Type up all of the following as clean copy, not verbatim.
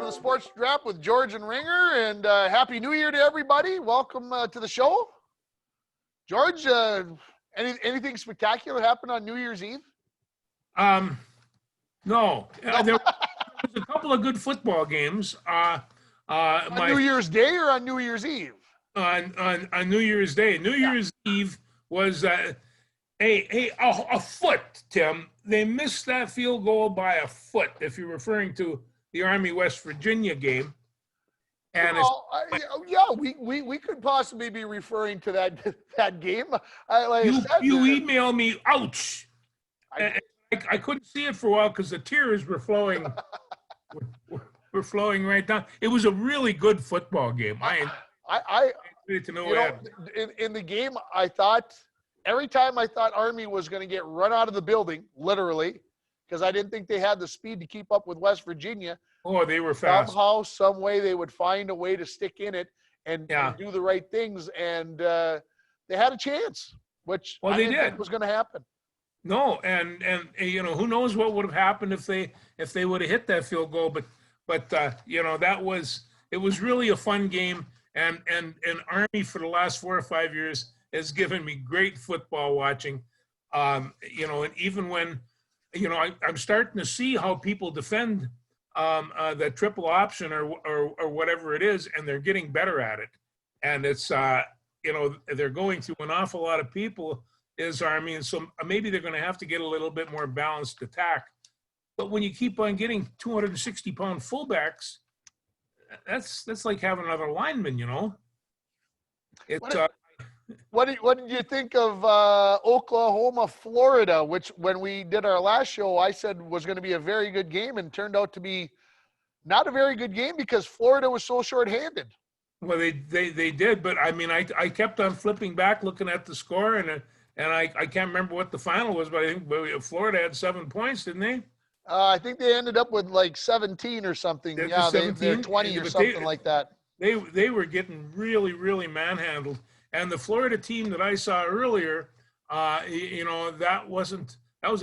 to the Sports Draft with George and Ringer, and Happy New Year to everybody. Welcome to the show. George, anything spectacular happened on New Year's Eve? No. There was a couple of good football games. On New Year's Day or on New Year's Eve? On New Year's Day. New Year's Eve was a foot, Tim. They missed that field goal by a foot, if you're referring to the Army-West Virginia game. And we could possibly be referring to that game. You email me, ouch. I couldn't see it for a while because the tears were flowing. were flowing right down. It was a really good football game. I needed to know in the game, I thought every time I thought Army was going to get run out of the building, literally, because I didn't think they had the speed to keep up with West Virginia. Oh, they were fast. Somehow, some way, they would find a way to stick in it and do the right things, and they had a chance, which I didn't think was going to happen. No, and who knows what would have happened if they would have hit that field goal, but it was really a fun game, and Army for the last 4 or 5 years has given me great football watching, and even when I'm starting to see how people defend the triple option or whatever it is, and they're getting better at it, and it's they're going through an awful lot of people is Army, and so maybe they're going to have to get a little bit more balanced attack. But when you keep on getting 260-pound fullbacks, that's like having another lineman, What did you think of Oklahoma, Florida, which when we did our last show, I said was going to be a very good game and turned out to be not a very good game because Florida was so shorthanded. Well, they did, but I mean, I kept on flipping back, looking at the score, and I can't remember what the final was, but I think Florida had 7 points, didn't they? I think they ended up with like 17 or something. They're 20 or something like that. They were getting really, really manhandled. And the Florida team that I saw earlier, that was a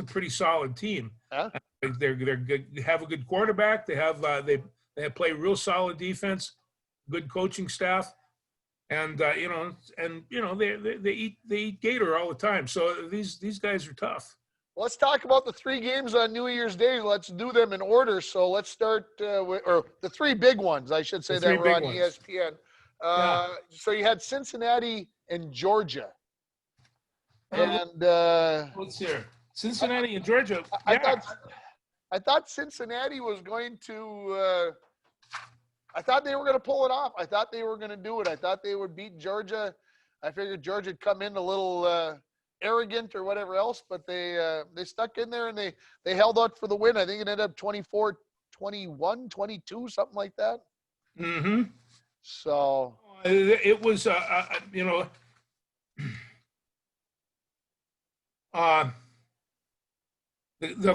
pretty solid team. Huh? They're good, they have a good quarterback. They have they play real solid defense, good coaching staff, and they eat gator all the time. So these guys are tough. Let's talk about the 3 games on New Year's Day. Let's do them in order. So let's start with the 3 big ones, I should say, that were on ESPN. So you had Cincinnati and Georgia. And let's hear Cincinnati and Georgia. I thought Cincinnati was going to I thought they were going to pull it off. I thought they were going to do it. I thought they would beat Georgia. I figured Georgia would come in a little arrogant or whatever else, but they stuck in there and they held out for the win. I think it ended up 24-21, 22, something like that. Mm-hmm. So it was the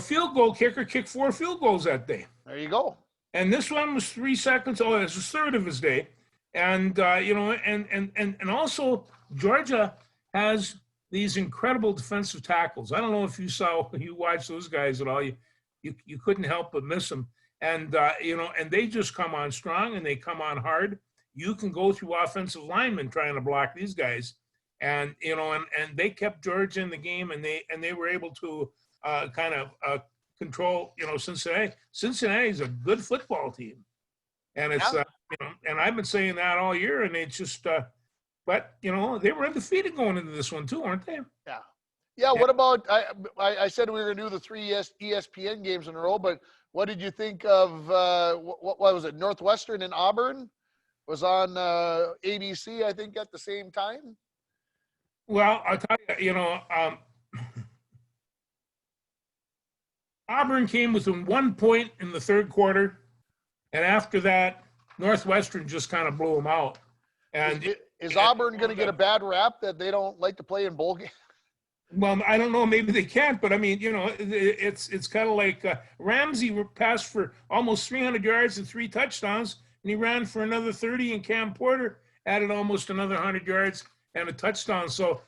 field goal kicker kicked 4 field goals that day. There you go. And this one was 3 seconds. Oh, it's a third of his day. And and also Georgia has these incredible defensive tackles. I don't know if you watched those guys at all. You couldn't help but miss them. And and they just come on strong and they come on hard. You can go through offensive linemen trying to block these guys, and and they kept Georgia in the game, and they were able to kind of control Cincinnati. Cincinnati's a good football team, and it's and I've been saying that all year, and it's just but they were undefeated going into this one too, weren't they? Yeah. What about I said we were gonna do the 3 ESPN games in a row, but what did you think of what was it? Northwestern and Auburn was on ABC, I think, at the same time. Well, I'll tell you, Auburn came within 1 point in the third quarter, and after that, Northwestern just kind of blew them out. And is Auburn going to get a bad rap that they don't like to play in bowl games? Well, I don't know. Maybe they can't, but I mean, it's kind of like Ramsey passed for almost 300 yards and 3 touchdowns, and he ran for another 30, and Cam Porter added almost another 100 yards and a touchdown. So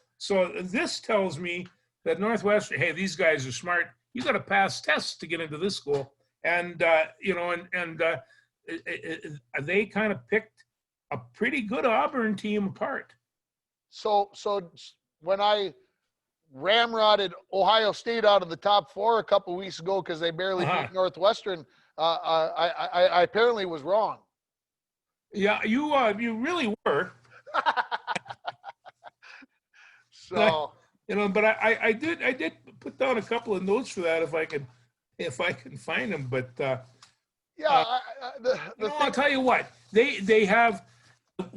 this tells me that Northwestern, hey, these guys are smart. You got to pass tests to get into this school, and they kind of picked a pretty good Auburn team apart. So when I ramrodded Ohio State out of the top 4 a couple weeks ago because they barely beat Northwestern, I apparently was wrong. Yeah, you really were. So but I did put down a couple of notes for that if I can find them. But I'll tell you what, they have.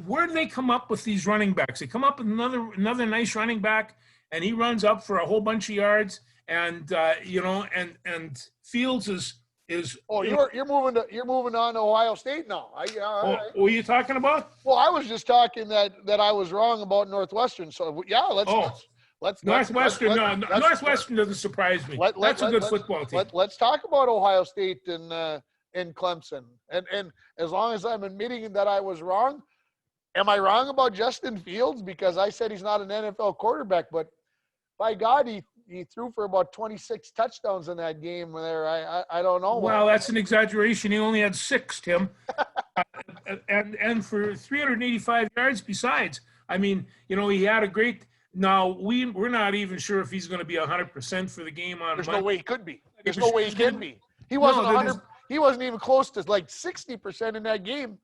Where do they come up with these running backs? They come up with another nice running back, and he runs up for a whole bunch of yards, and and Fields is. You're moving on to Ohio State now. What were you talking about? Well, I was just talking that I was wrong about Northwestern. So yeah, let's Northwestern. Northwestern doesn't surprise me. That's a good football team. Let's talk about Ohio State and Clemson. And as long as I'm admitting that I was wrong, am I wrong about Justin Fields? Because I said he's not an NFL quarterback, but by God, he threw for about 26 touchdowns in that game there. I don't know. Well, that's an exaggeration. He only had 6, Tim. and for 385 yards besides. I mean, he had a great – now, we're not even sure if he's going to be 100% for the game on There's Monday. No way he could be. There's no way he can be. He wasn't 100. He wasn't even close to like 60% in that game.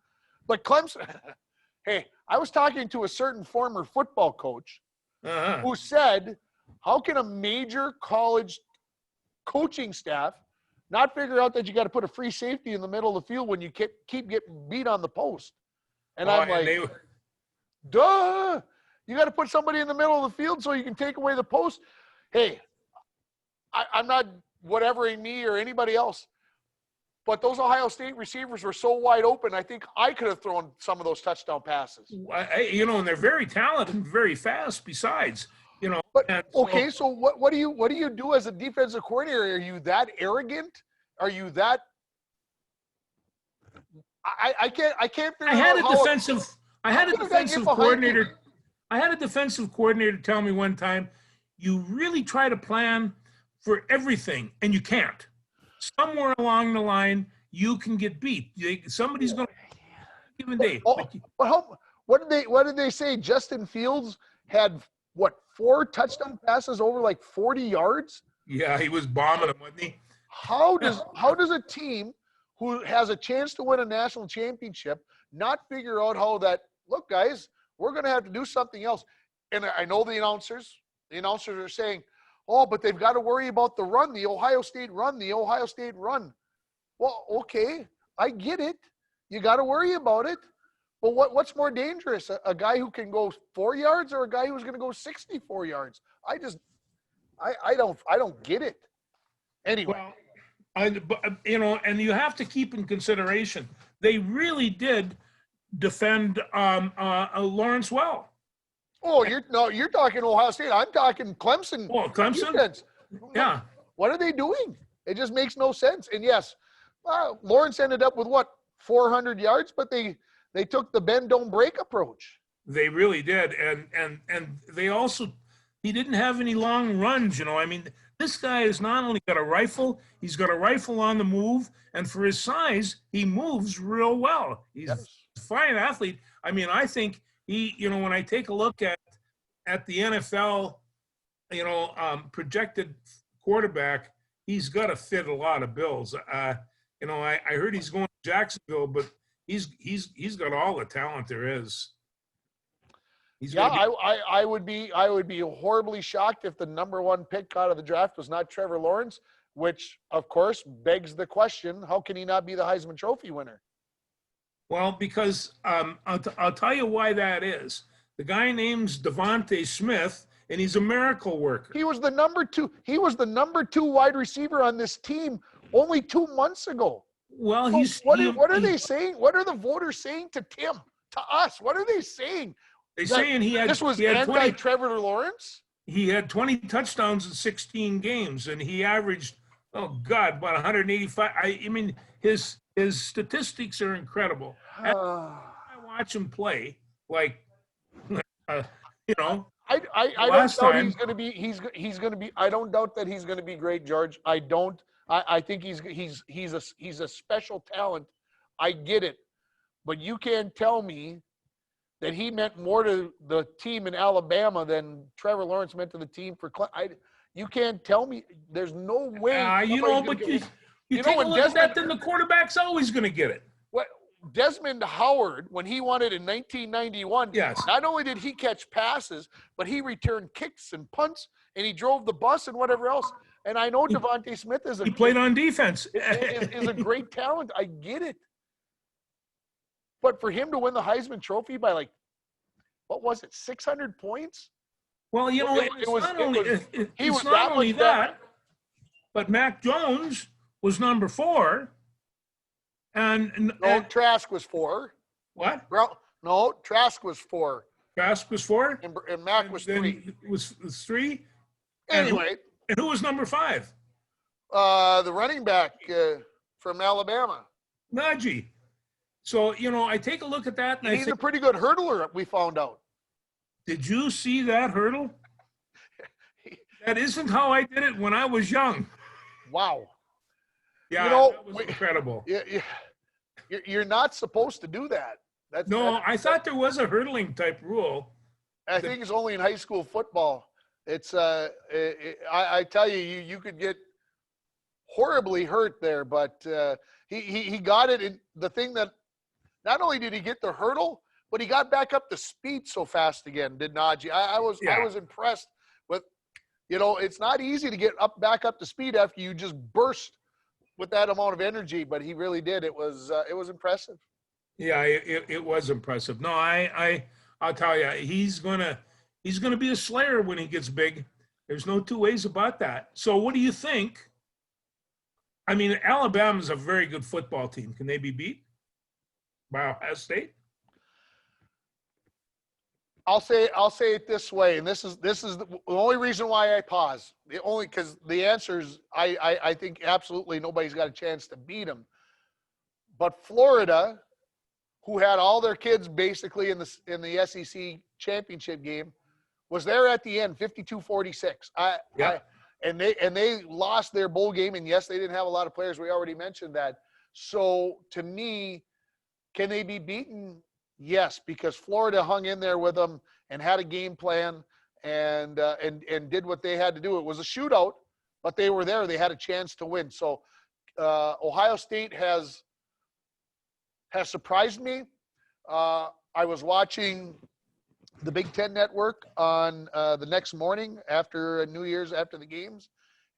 But Clemson – hey, I was talking to a certain former football coach who said – how can a major college coaching staff not figure out that you got to put a free safety in the middle of the field when you keep getting beat on the post? And I'm like, duh, you got to put somebody in the middle of the field so you can take away the post. Hey, I'm not whatevering me or anybody else, but those Ohio State receivers were so wide open, I think I could have thrown some of those touchdown passes. And they're very talented and very fast besides. But okay, so what do you do as a defensive coordinator? Are you that arrogant? Are you that? I can't figure out. I had a defensive coordinator. I had a defensive coordinator tell me one time, you really try to plan for everything, and you can't. Somewhere along the line, you can get beat. Somebody's going to give a day. What did they say? Justin Fields had 4 touchdown passes over like 40 yards? Yeah, he was bombing them, wasn't he? How does a team who has a chance to win a national championship not figure out how that, look, guys, we're going to have to do something else? And I know the announcers are saying, oh, but they've got to worry about the run, the Ohio State run. Well, okay, I get it. You got to worry about it. But what's more dangerous, a guy who can go 4 yards or a guy who's going to go 64 yards? I don't get it. Anyway. Well, and you have to keep in consideration, they really did defend Lawrence well. Oh, you're talking Ohio State. I'm talking Clemson. Oh, Clemson? Defense. Yeah. What are they doing? It just makes no sense. And yes, Lawrence ended up with 400 yards, but they took the bend don't break approach. They really did, and they also, he didn't have any long runs. I mean, this guy has not only got a rifle, he's got a rifle on the move, and for his size, he moves real well. He's a fine athlete. I mean, I think he, when I take a look at the NFL, projected quarterback, he's got to fit a lot of bills. I heard he's going to Jacksonville, but he's got all the talent there is. I would be horribly shocked if the number 1 pick out of the draft was not Trevor Lawrence, which of course begs the question: how can he not be the Heisman Trophy winner? Well, because I'll tell you why that is. The guy name's Devontae Smith, and he's a miracle worker. He was the number 2. He was the number 2 wide receiver on this team only 2 months ago. Well, what are they saying? What are the voters saying to Tim, to us? What are they saying? They're saying he had 20 Trevor Lawrence. He had 20 touchdowns in 16 games, and he averaged, about 185. I mean, his statistics are incredible. I watch him play, like, I don't doubt he's going to be. He's going to be. I don't doubt that he's going to be great, George. I don't. I think he's a special talent. I get it. But you can't tell me that he meant more to the team in Alabama than Trevor Lawrence meant to the team for Clemson. You can't tell me. There's no way. You know, but you take a look at that, then the quarterback's always going to get it. What Desmond Howard, when he won it in 1991, Yes. not only did he catch passes, but he returned kicks and punts, and he drove the bus and whatever else. And I know Devontae Smith He played on defense. is a great talent. I get it. But for him to win the Heisman Trophy by like, what was it, 600 points? Well, you know, it's not only that, but Mac Jones was number 4. And Trask was 4. What? No, Trask was 4. Trask was 4? And Mac was 3. It was 3? Anyway. And who was number 5? The running back from Alabama. Najee. So, you know, I take a look at that. And he's a pretty good hurdler, we found out. Did you see that hurdle? That isn't how I did it when I was young. Wow. Yeah, that was incredible. You're not supposed to do that. I thought there was a hurdling type rule. I think it's only in high school football. It's I tell you, you could get horribly hurt there, but he got it. And the thing that not only did he get the hurdle, but he got back up to speed so fast again. Did Najee? I was impressed with. You know, it's not easy to get back up to speed after you just burst with that amount of energy, but he really did. It was impressive. Yeah, it was impressive. No, I'll tell you, he's gonna be a slayer when he gets big. There's no two ways about that. So what do you think? I mean, Alabama's a very good football team. Can they be beat by Ohio State? I'll say it this way, and this is the only reason why I pause. Because the answers, I think absolutely nobody's got a chance to beat them. But Florida, who had all their kids basically in the SEC championship game, was there at the end, 52-46. And they lost their bowl game, and yes, they didn't have a lot of players. We already mentioned that. So to me, can they be beaten? Yes, because Florida hung in there with them and had a game plan and did what they had to do. It was a shootout, but they were there. They had a chance to win. So Ohio State has surprised me. I was watching the Big Ten Network on the next morning after New Year's, after the games,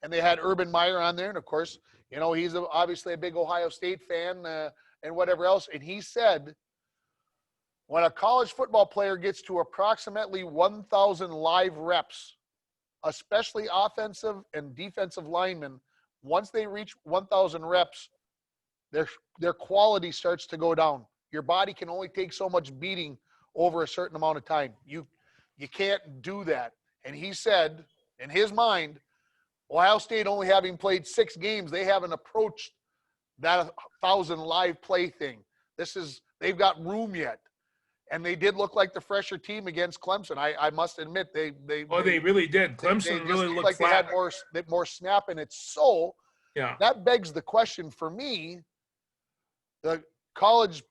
and they had Urban Meyer on there. And of course, you know, he's obviously a big Ohio State fan and whatever else. And he said, when a college football player gets to approximately 1,000 live reps, especially offensive and defensive linemen, once they reach 1,000 reps, their quality starts to go down. Your body can only take so much beating over a certain amount of time. You can't do that. And he said, in his mind, Ohio State only having played 6 games, they haven't approached that 1,000 live play thing. They've got room yet. And they did look like the fresher team against Clemson. I must admit, they really did. Clemson really looked like flat. They had more snap in it. So yeah, that begs the question for me. The college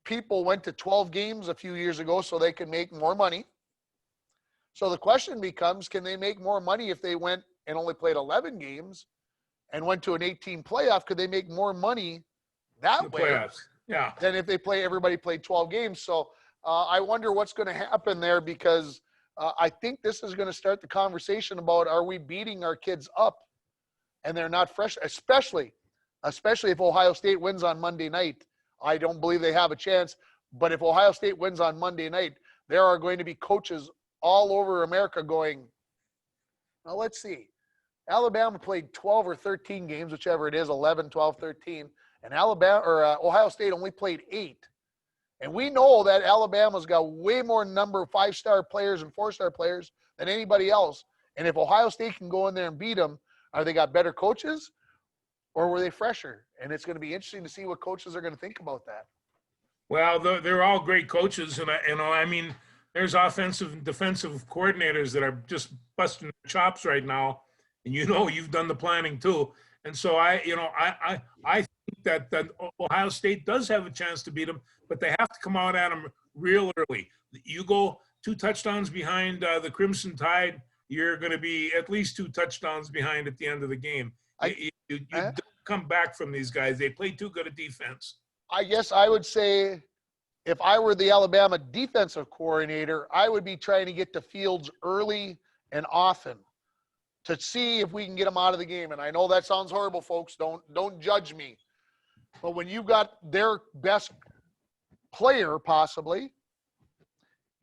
people went to 12 games a few years ago so they could make more money. So the question becomes, can they make more money if they went and only played 11 games and went to an 18 playoff? Could they make more money that way than if everybody played 12 games? So I wonder what's going to happen there, because I think this is going to start the conversation about, are we beating our kids up and they're not fresh, especially if Ohio State wins on Monday night. I don't believe they have a chance, but if Ohio State wins on Monday night, there are going to be coaches all over America going, well, let's see. Alabama played 12 or 13 games, whichever it is, 11, 12, 13, and Ohio State only played 8. And we know that Alabama's got way more number of 5-star players and 4-star players than anybody else. And if Ohio State can go in there and beat them, are they got better coaches or were they fresher? And it's going to be interesting to see what coaches are going to think about that. Well, they're all great coaches. And I mean, there's offensive and defensive coordinators that are just busting their chops right now. And you know, you've done the planning too. And so I think that Ohio State does have a chance to beat them, but they have to come out at them real early. You go 2 touchdowns behind the Crimson Tide, you're going to be at least 2 touchdowns behind at the end of the game. You don't come back from these guys. They play too good a defense. I guess I would say if I were the Alabama defensive coordinator, I would be trying to get to Fields early and often to see if we can get them out of the game. And I know that sounds horrible, folks. Don't judge me. But when you got their best player possibly,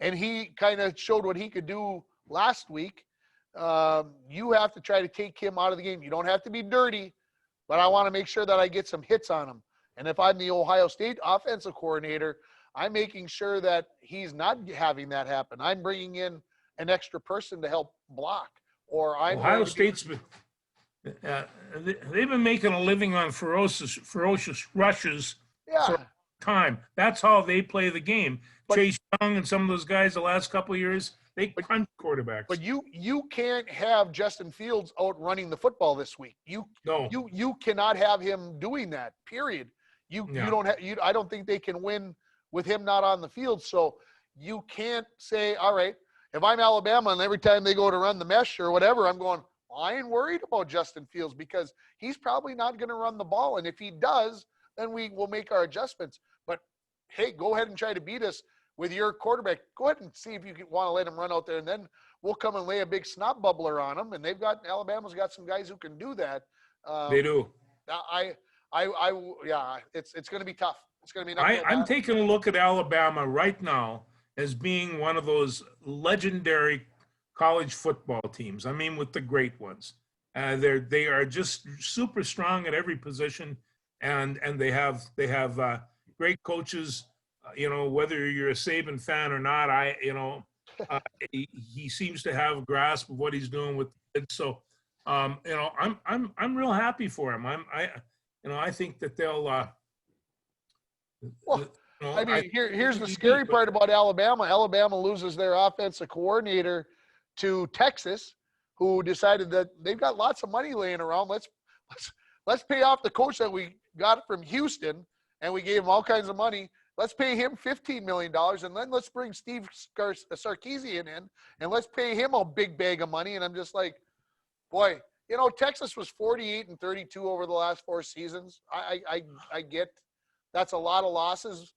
and he kind of showed what he could do last week, you have to try to take him out of the game. You don't have to be dirty, but I want to make sure that I get some hits on him. And if I'm the Ohio State offensive coordinator, I'm making sure that he's not having that happen. I'm bringing in an extra person to help block. Or Ohio State's they've been making a living on ferocious rushes for a time. That's how they play the game. Chase Young and some of those guys the last couple of years, they punch quarterbacks. But you can't have Justin Fields out running the football this week. You cannot have him doing that. Period. You don't have. I don't think they can win with him not on the field. So you can't say, all right, if I'm Alabama and every time they go to run the mesh or whatever, I'm going, I ain't worried about Justin Fields because he's probably not going to run the ball. And if he does, then we will make our adjustments. But, hey, go ahead and try to beat us with your quarterback. Go ahead and see if you want to let him run out there, and then we'll come and lay a big snot bubbler on him. And Alabama's got some guys who can do that. They do. It's going to be tough. It's going to be. I'm taking a look at Alabama right now as being one of those legendary college football teams. I mean, with the great ones. They are just super strong at every position, and they have great coaches. Whether you're a Saban fan or not, he seems to have a grasp of what he's doing with it. So, I'm real happy for him. I think that they'll. Here's the scary part about Alabama. Alabama loses their offensive coordinator to Texas, who decided that they've got lots of money laying around. Let's pay off the coach that we got from Houston, and we gave him all kinds of money. Let's pay him $15 million, and then let's bring Steve Sarkisian in, and let's pay him a big bag of money. And I'm just like, boy, Texas was 48-32 over the last 4 seasons. I get that's a lot of losses.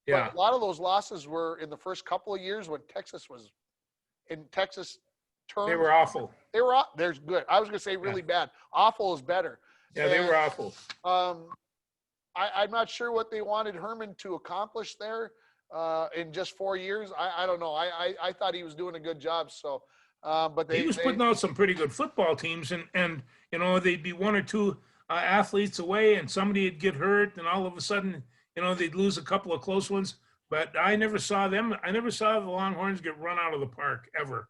Yeah. But a lot of those losses were in the first couple of years when Texas was in Texas terms. They were awful. There's good. I was going to say really bad. Awful is better. Yeah, they were awful. I'm not sure what they wanted Herman to accomplish there in just 4 years. I don't know. I thought he was doing a good job. So, but he was putting out some pretty good football teams, and they'd be 1 or 2 athletes away, and somebody would get hurt, and all of a sudden, they'd lose a couple of close ones. But I never saw them. I never saw the Longhorns get run out of the park ever.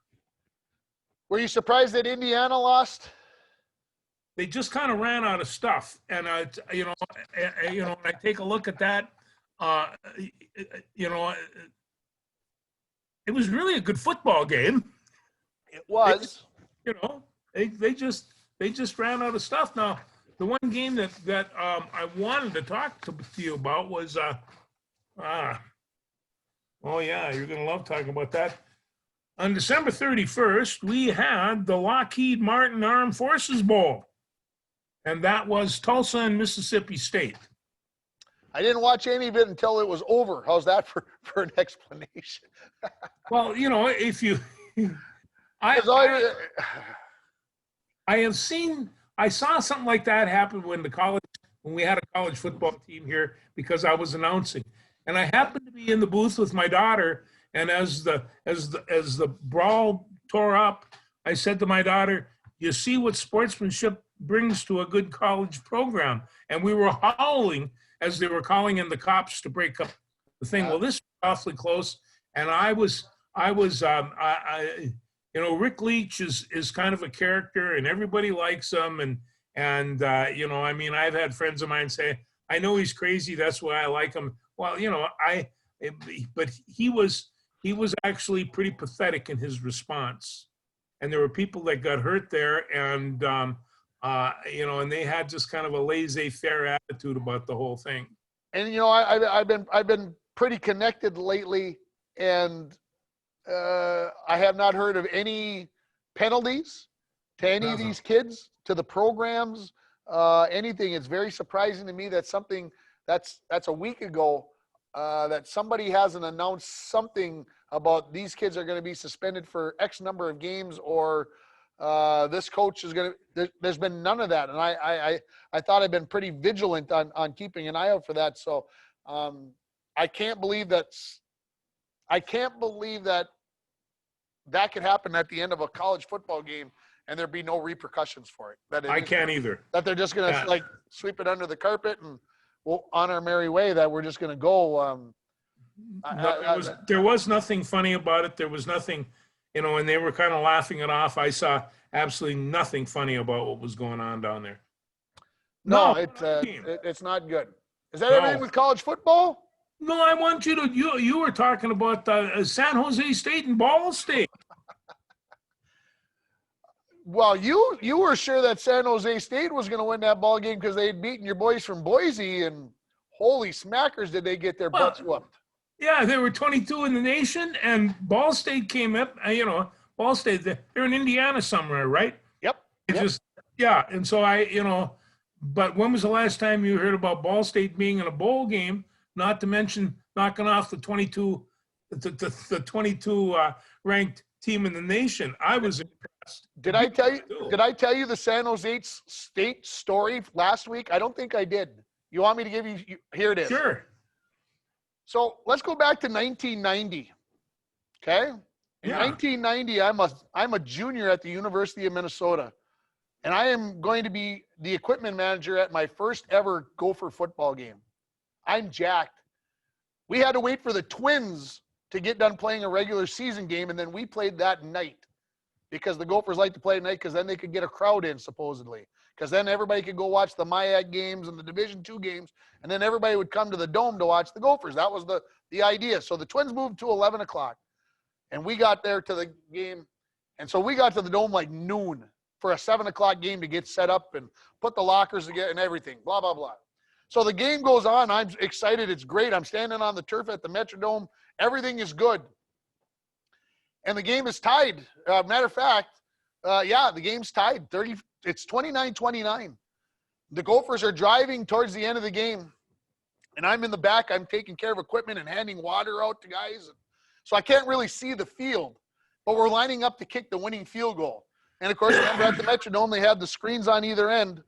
Were you surprised that Indiana lost? They just kind of ran out of stuff, and I take a look at that. It was really a good football game. It was. They just ran out of stuff. Now, the one game that I wanted to talk to you about was oh yeah, you're gonna love talking about that. On December 31st, we had the Lockheed Martin Armed Forces Bowl. And that was Tulsa and Mississippi State. I didn't watch any of it until it was over. How's that for an explanation? Well, if you, I saw something like that happen when we had a college football team here because I was announcing, and I happened to be in the booth with my daughter. And as the brawl tore up, I said to my daughter, "You see what sportsmanship brings to a good college program." And we were howling as they were calling in the cops to break up the thing. Well, this was awfully close. And Rick Leach is kind of a character, and everybody likes him. And I've had friends of mine say, "I know he's crazy. That's why I like him." Well, but he was actually pretty pathetic in his response. And there were people that got hurt there, and And they had just kind of a laissez-faire attitude about the whole thing. And I've been pretty connected lately, and I have not heard of any penalties to any of these kids, to the programs, anything. It's very surprising to me that something that's a week ago, that somebody hasn't announced something about these kids are going to be suspended for X number of games, or this coach is going to. There's been none of that, and I thought I'd been pretty vigilant on keeping an eye out for that. So I can't believe that that could happen at the end of a college football game and there'd be no repercussions for it. I can't either. That they're just going to sweep it under the carpet and we'll on our merry way, that we're just going to go. There was nothing funny about it. There was nothing, and they were kind of laughing it off. I saw absolutely nothing funny about what was going on down there. No, it's not good. Is that everything with college football? No, I want you were talking about San Jose State and Ball State. Well, you were sure that San Jose State was going to win that ball game because they had beaten your boys from Boise, and holy smackers did they get their butts whooped. Yeah, they were 22 in the nation, and Ball State came up, Ball State, they're in Indiana somewhere, right? Yep. And so but when was the last time you heard about Ball State being in a bowl game, not to mention knocking off the 22 ranked team in the nation? I was impressed. Did I tell you the San Jose State story last week? I don't think I did. You want me to give you here it is. Sure. So let's go back to 1990. Okay? In 1990, I'm a junior at the University of Minnesota, and I am going to be the equipment manager at my first ever Gopher football game. I'm jacked. We had to wait for the Twins to get done playing a regular season game, and then we played that night because the Gophers like to play at night because then they could get a crowd in, supposedly. Because then everybody could go watch the MIAC games and the Division II games, and then everybody would come to the Dome to watch the Gophers. That was the idea. So the Twins moved to 11 o'clock, and we got there to the game. And so we got to the Dome like noon for a 7 o'clock game to get set up and put the lockers together and everything, blah, blah, blah. So the game goes on. I'm excited. It's great. I'm standing on the turf at the Metrodome. Everything is good. And the game is tied. Matter of fact, the game's tied. It's 29-29. The Gophers are driving towards the end of the game. And I'm in the back. I'm taking care of equipment and handing water out to guys. So I can't really see the field. But we're lining up to kick the winning field goal. And, of course, remember at the Metrodome, they have the screens on either end.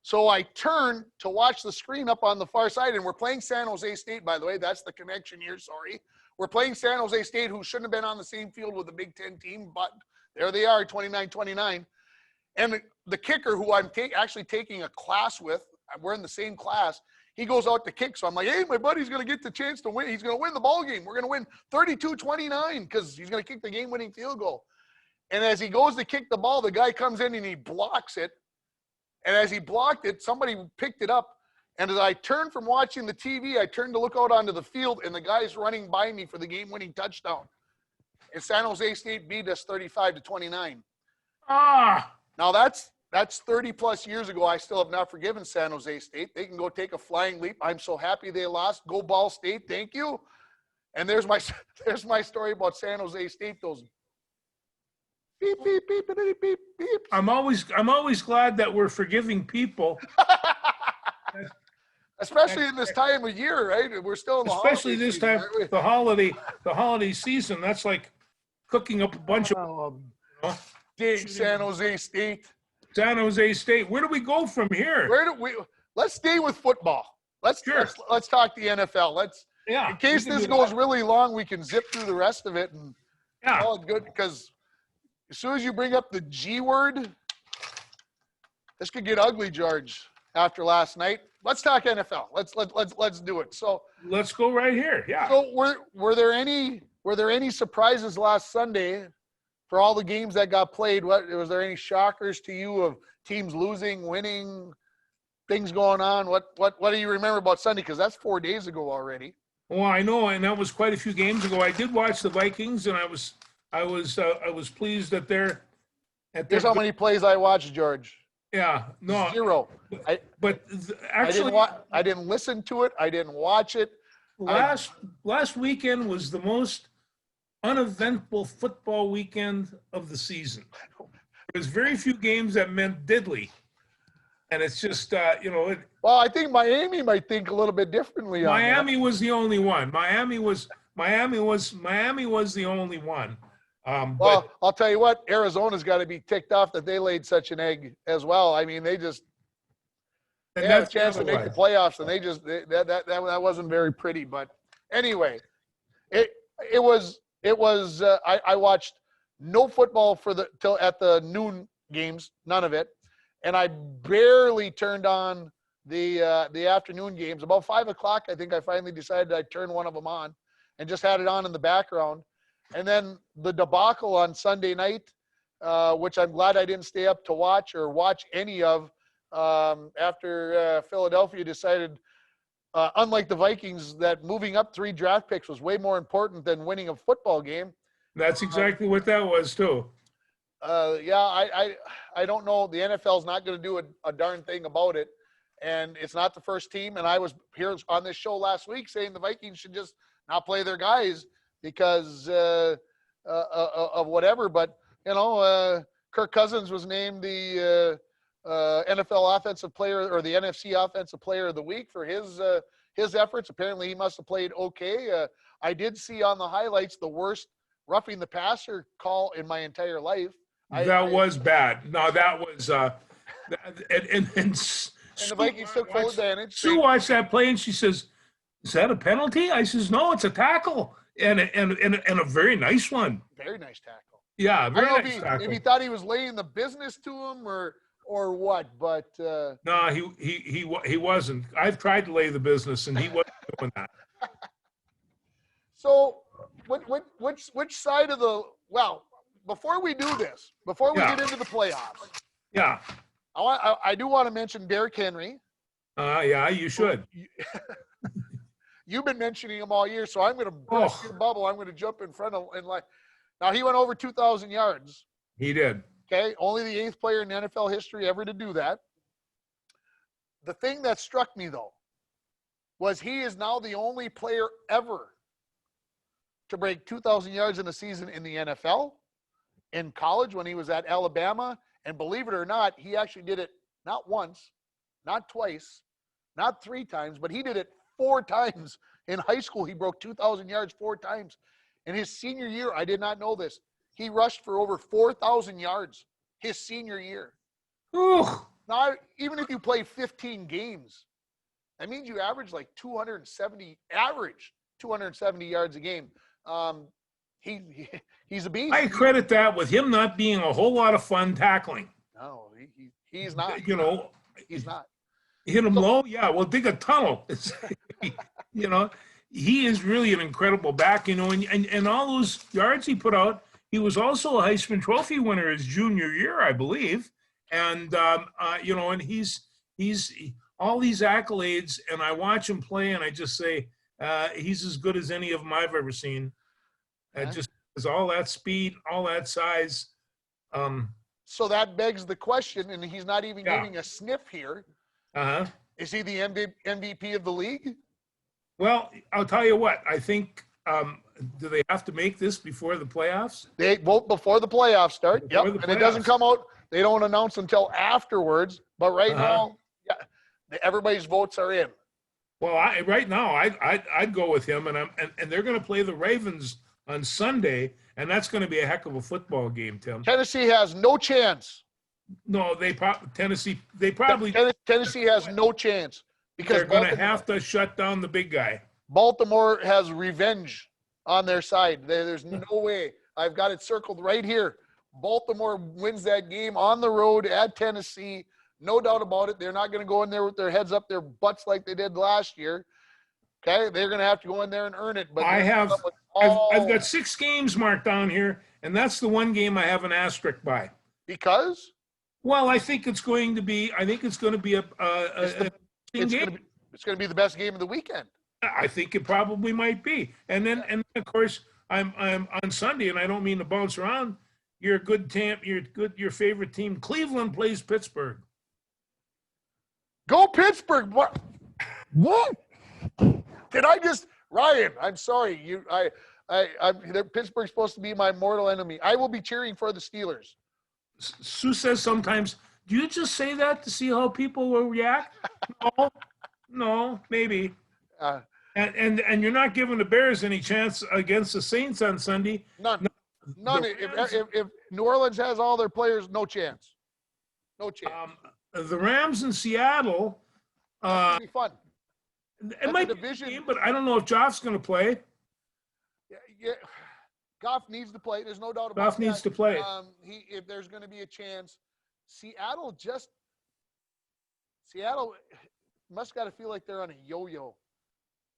So I turn to watch the screen up on the far side, and we're playing San Jose State, by the way. That's the connection here, sorry. We're playing San Jose State, who shouldn't have been on the same field with the Big Ten team, but there they are, 29-29. And the kicker, who I'm actually taking a class with, we're in the same class, he goes out to kick. So I'm like, hey, my buddy's going to get the chance to win. He's going to win the ball game. We're going to win 32-29 because he's going to kick the game-winning field goal. And as he goes to kick the ball, the guy comes in and he blocks it. And as he blocked it, somebody picked it up. And as I turned from watching the TV, I turned to look out onto the field, and the guy's running by me for the game-winning touchdown. And San Jose State beat us 35-29. Now that's 30-plus years ago. I still have not forgiven San Jose State. They can go take a flying leap. I'm so happy they lost. Go Ball State. Thank you. And there's my story about San Jose State. Those beep, beep, beep, beep, beep, beep. I'm always glad that we're forgiving people. Especially in this time of year, right? We're still in the especially this season, time, the holiday season. That's like cooking up a bunch of dang San Jose State. San Jose State. Where do we go from here? Let's stay with football. Let's talk the NFL. In case this goes really long, we can zip through the rest of it and call it good, because as soon as you bring up the G word, this could get ugly, George, after last night. Let's talk NFL. Let's do it. So let's go right here. Yeah. So were there any surprises last Sunday for all the games that got played? Was there any shockers to you of teams losing, winning, things going on? What do you remember about Sunday? Because that's 4 days ago already. Well, I know, and that was quite a few games ago. I did watch the Vikings, and I was pleased that they're. Here's how many plays I watched, George. Yeah, no, Zero. but actually, I didn't listen to it. I didn't watch it. last weekend was the most uneventful football weekend of the season. There's very few games that meant diddly, and it's just Well, I think Miami might think a little bit differently on that. Miami was the only one. Miami was the only one. Well, I'll tell you what, Arizona's got to be ticked off that they laid such an egg as well. I mean, they had a chance to make the playoffs, and that wasn't very pretty. But anyway, it was. I watched no football till at the noon games, none of it, and I barely turned on the afternoon games. About 5 o'clock, I think I finally decided I'd turn one of them on, and just had it on in the background. And then the debacle on Sunday night, which I'm glad I didn't stay up to watch or watch any of, after Philadelphia decided, unlike the Vikings, that moving up 3 draft picks was way more important than winning a football game. That's exactly what that was too. I don't know. The NFL's not going to do a darn thing about it, and it's not the first team. And I was here on this show last week saying the Vikings should just not play their guys because of whatever. But Kirk Cousins was named the NFL Offensive Player or the NFC Offensive Player of the Week for his efforts. Apparently, he must have played okay. I did see on the highlights the worst roughing the passer call in my entire life. That was bad. No, that was and the Vikings took full advantage. Sue watched that play and she says, "Is that a penalty?" I says, "No, it's a tackle, and a very nice one." Very nice tackle. Yeah, very nice tackle. If he thought he was laying the business to him or what, but no, he wasn't. I've tried to lay the business, and he wasn't doing that. So, which side of the before we do this, before we get into the playoffs, yeah, I do want to mention Derrick Henry. Yeah, you should. You've been mentioning him all year, so I'm going to burst your bubble. I'm going to jump in front of and now he went over 2,000 yards. He did. Okay, only the 8th player in NFL history ever to do that. The thing that struck me though was he is now the only player ever to break 2,000 yards in a season in the NFL, in college when he was at Alabama, and believe it or not, he actually did it not once, not twice, not 3 times, but he did it 4 times in high school. He broke 2,000 yards 4 times. In his senior year, I did not know this, he rushed for over 4,000 yards his senior year. Ooh. Now, even if you play 15 games, that means you average like 270 yards a game. He's a beast. I credit that with him not being a whole lot of fun tackling. No, he's not. He's not. Hit him low, yeah. Well, dig a tunnel. He is really an incredible back. And all those yards he put out. He was also a Heisman Trophy winner his junior year, I believe. And and he's all these accolades. And I watch him play, and I just say he's as good as any of them I've ever seen. Just has all that speed, all that size. So that begs the question, and he's not even giving a sniff here. Is he the MVP of the league? Well, I'll tell you what. I think. Do they have to make this before the playoffs? They vote before the playoffs start. And it doesn't come out. They don't announce until afterwards. But right now, everybody's votes are in. Well, right now, I'd go with him, and they're going to play the Ravens on Sunday, and that's going to be a heck of a football game, Tim. Tennessee has no chance. No, Tennessee has no chance because they're going to have to shut down the big guy. Baltimore has revenge on their side. There's no way. I've got it circled right here. Baltimore wins that game on the road at Tennessee. No doubt about it. They're not going to go in there with their heads up their butts like they did last year. Okay, they're going to have to go in there and earn it. But I've got 6 games marked down here, and that's the one game I have an asterisk by. Because? Well, I think it's going to be a it's going to be the best game of the weekend. I think it probably might be. And then of course I'm on Sunday, and I don't mean to bounce around. Your favorite team, Cleveland, plays Pittsburgh. Go Pittsburgh. What? Did I just, Ryan? I'm sorry. Pittsburgh's supposed to be my mortal enemy. I will be cheering for the Steelers. Sue says sometimes, do you just say that to see how people will react? No, maybe. And you're not giving the Bears any chance against the Saints on Sunday. None. If New Orleans has all their players, no chance. No chance. The Rams in Seattle. That's gonna be fun. It might be a game, but I don't know if Goff's going to play. Yeah. Goff needs to play. There's no doubt about Goff that. needs to play. If there's going to be a chance, Seattle must got to feel like they're on a yo-yo.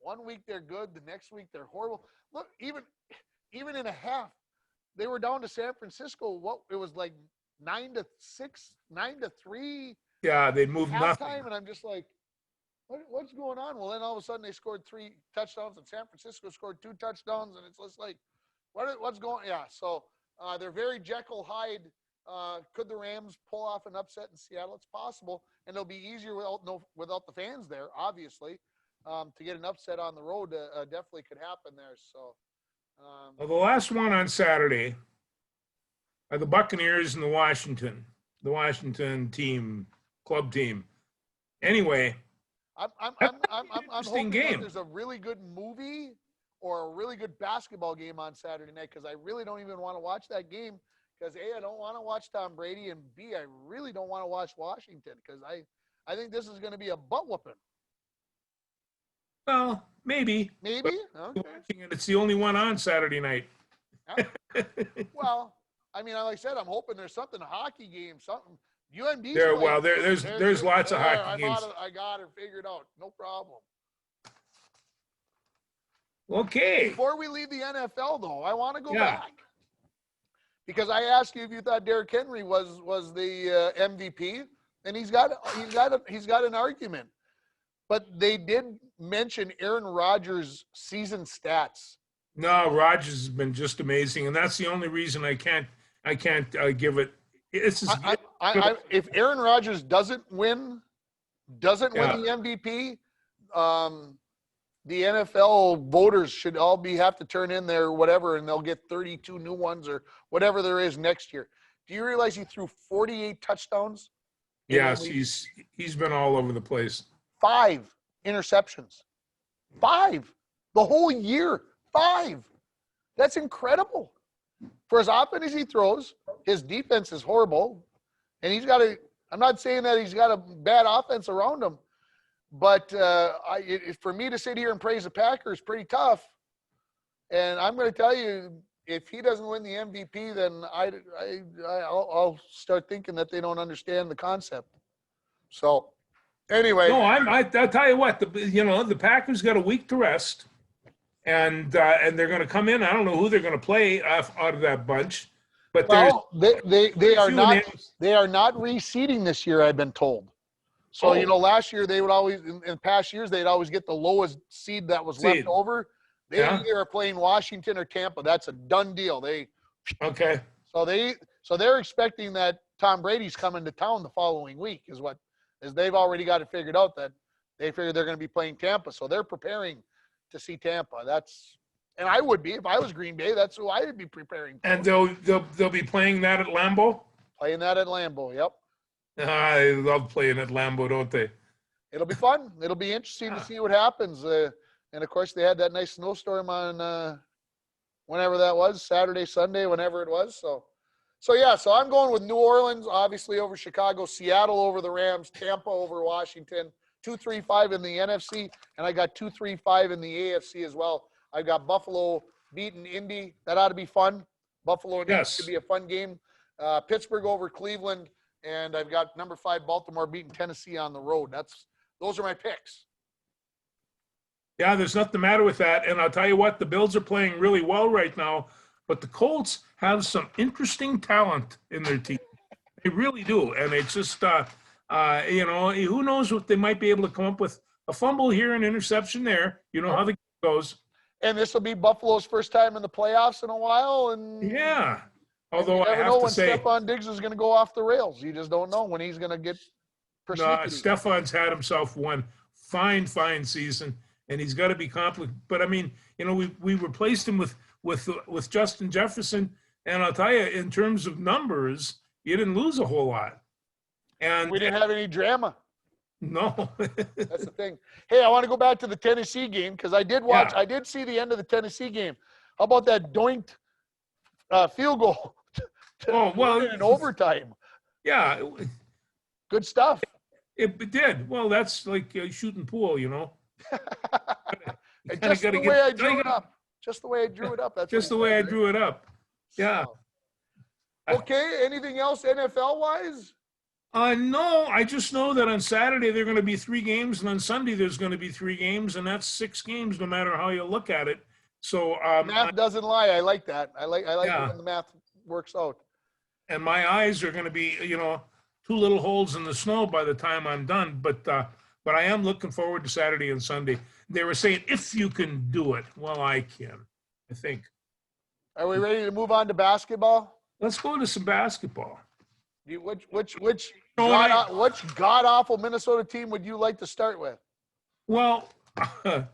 1 week they're good, the next week they're horrible. Look, even in a half, they were down to San Francisco. It was like 9-6, 9-3. Yeah, they moved halftime, nothing. and I'm just like, what's going on? Well, then all of a sudden they scored 3 touchdowns, and San Francisco scored 2 touchdowns, and it's just like, what's going? Yeah, so they're very Jekyll Hyde. Could the Rams pull off an upset in Seattle? It's possible, and it'll be easier without the fans there, obviously. To get an upset on the road definitely could happen there. So, well, the last one on Saturday are the Buccaneers and the Washington club team. Anyway, I'm hoping game. there's a really good movie or a really good basketball game on Saturday night, because I really don't even want to watch that game, because A, I don't want to watch Tom Brady, and B, I really don't want to watch Washington, because I think this is going to be a butt whooping. Well, maybe. Maybe? Okay. It's the only one on Saturday night. Well, I mean, like I said, I'm hoping there's something, a hockey game, something. UNB. There's lots of hockey games. I got it figured out. No problem. Okay. Before we leave the NFL, though, I want to go back, because I asked you if you thought Derrick Henry was the MVP, and he's got an argument. But they did mention Aaron Rodgers' season stats. No, Rodgers has been just amazing, and that's the only reason I can't give it. If Aaron Rodgers doesn't win the MVP, the NFL voters should all have to turn in their whatever, and they'll get 32 new ones or whatever there is next year. Do you realize he threw 48 touchdowns? Yes, he's been all over the place. 5 interceptions. 5. The whole year. 5. That's incredible. For as often as he throws, his defense is horrible. And I'm not saying that he's got a bad offense around him, but for me to sit here and praise the Packers is pretty tough. And I'm going to tell you, if he doesn't win the MVP, then I'll start thinking that they don't understand the concept. So, anyway. No, I'll tell you what. The Packers got a week to rest, and they're going to come in. I don't know who they're going to play out of that bunch, but they are not reseeding this year, I've been told. So last year they would always, in past years, they'd always get the lowest seed that was left over. They either are playing Washington or Tampa. That's a done deal. Okay. So they're expecting that Tom Brady's coming to town the following week, is they've already got it figured out, that they figure they're going to be playing Tampa. So they're preparing to see Tampa. And I would be, if I was Green Bay, that's who I would be preparing for. And they'll be playing that at Lambeau? Playing that at Lambeau, yep. I love playing at Lambeau, don't they? It'll be fun. It'll be interesting to see what happens. And of course, they had that nice snowstorm on whenever that was, Saturday, Sunday, whenever it was. So I'm going with New Orleans, obviously, over Chicago, Seattle over the Rams, Tampa over Washington, 2-3-5 in the NFC, and I got 2-3-5 in the AFC as well. I've got Buffalo beating Indy. That ought to be fun. Buffalo and Indy should be a fun game. Pittsburgh over Cleveland, and I've got number 5 Baltimore beating Tennessee on the road. Those are my picks. Yeah, there's nothing the matter with that. And I'll tell you what, the Bills are playing really well right now, but the Colts have some interesting talent in their team. They really do. And it's just, who knows what they might be able to come up with. A fumble here, an interception there. You know how the game goes. And this will be Buffalo's first time in the playoffs in a while. And yeah. Although you never I have know to when say, Stephon Diggs is going to go off the rails. You just don't know when he's going to get persnickety. Stefan's had himself one fine season, and he's got to be complicated. But I mean, we replaced him with Justin Jefferson, and I'll tell you, in terms of numbers, you didn't lose a whole lot. And We didn't have any drama. no, That's the thing. Hey, I want to go back to the Tennessee game because I did watch. Yeah. I did see the end of the Tennessee game. How about that doinked field goal Oh, well, in overtime? yeah, Good stuff. it did. Well, that's like shooting pool, And kinda just the gotta way I get- drew it up. Just the way I drew it up. That's just the what way I it said, drew it up. Yeah. So. Okay. Anything else NFL wise? No, I just know that on Saturday there are going to be 3 games, and on Sunday there's going to be 3 games, and that's 6 games, no matter how you look at it. So, Math doesn't lie. I like that. I like Yeah. it when the math works out. and my eyes are going to be, 2 little holes in the snow by the time I'm done. But I am looking forward to Saturday and Sunday. They were saying if you can do it, well, I can. I think. Are we ready to move on to basketball? Let's go to some basketball. Which No, god awful Minnesota team would you like to start with? Well, I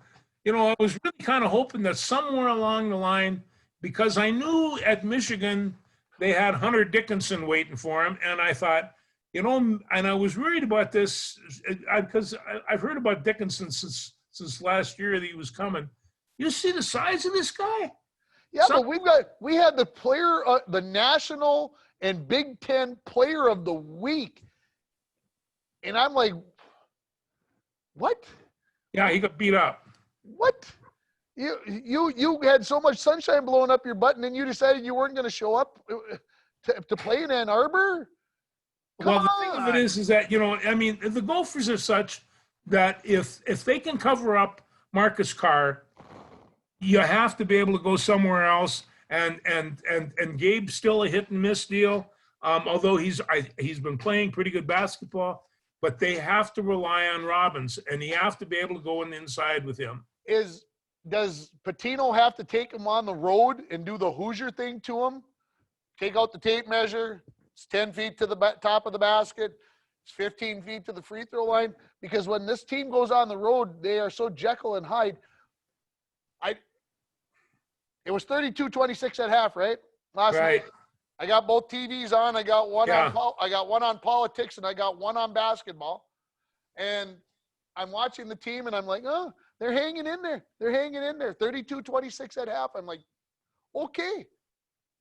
was really kind of hoping that somewhere along the line, because I knew at Michigan they had Hunter Dickinson waiting for him, and I thought, and I was worried about this because I've heard about Dickinson since last year that he was coming. You see the size of this guy? Yeah, but we had the player, the national and Big Ten player of the week, and I'm like, what? Yeah, he got beat up. What? You had so much sunshine blowing up your butt, and then you decided you weren't going to show up to play in Ann Arbor? Well, the thing of it is that, the Gophers are such that if they can cover up Marcus Carr, you have to be able to go somewhere else. And Gabe's still a hit and miss deal, although he's been playing pretty good basketball. But they have to rely on Robbins, and you have to be able to go in the inside with him. Does Patino have to take him on the road and do the Hoosier thing to him? Take out the tape measure. It's 10 feet to the top of the basket. It's 15 feet to the free throw line. Because when this team goes on the road, they are so Jekyll and Hyde. It was 32-26 at half, right? Last night. I got both TVs on. I got one on politics, and I got one on basketball. And I'm watching the team, and I'm like, oh, they're hanging in there. They're hanging in there. 32-26 at half. I'm like, okay.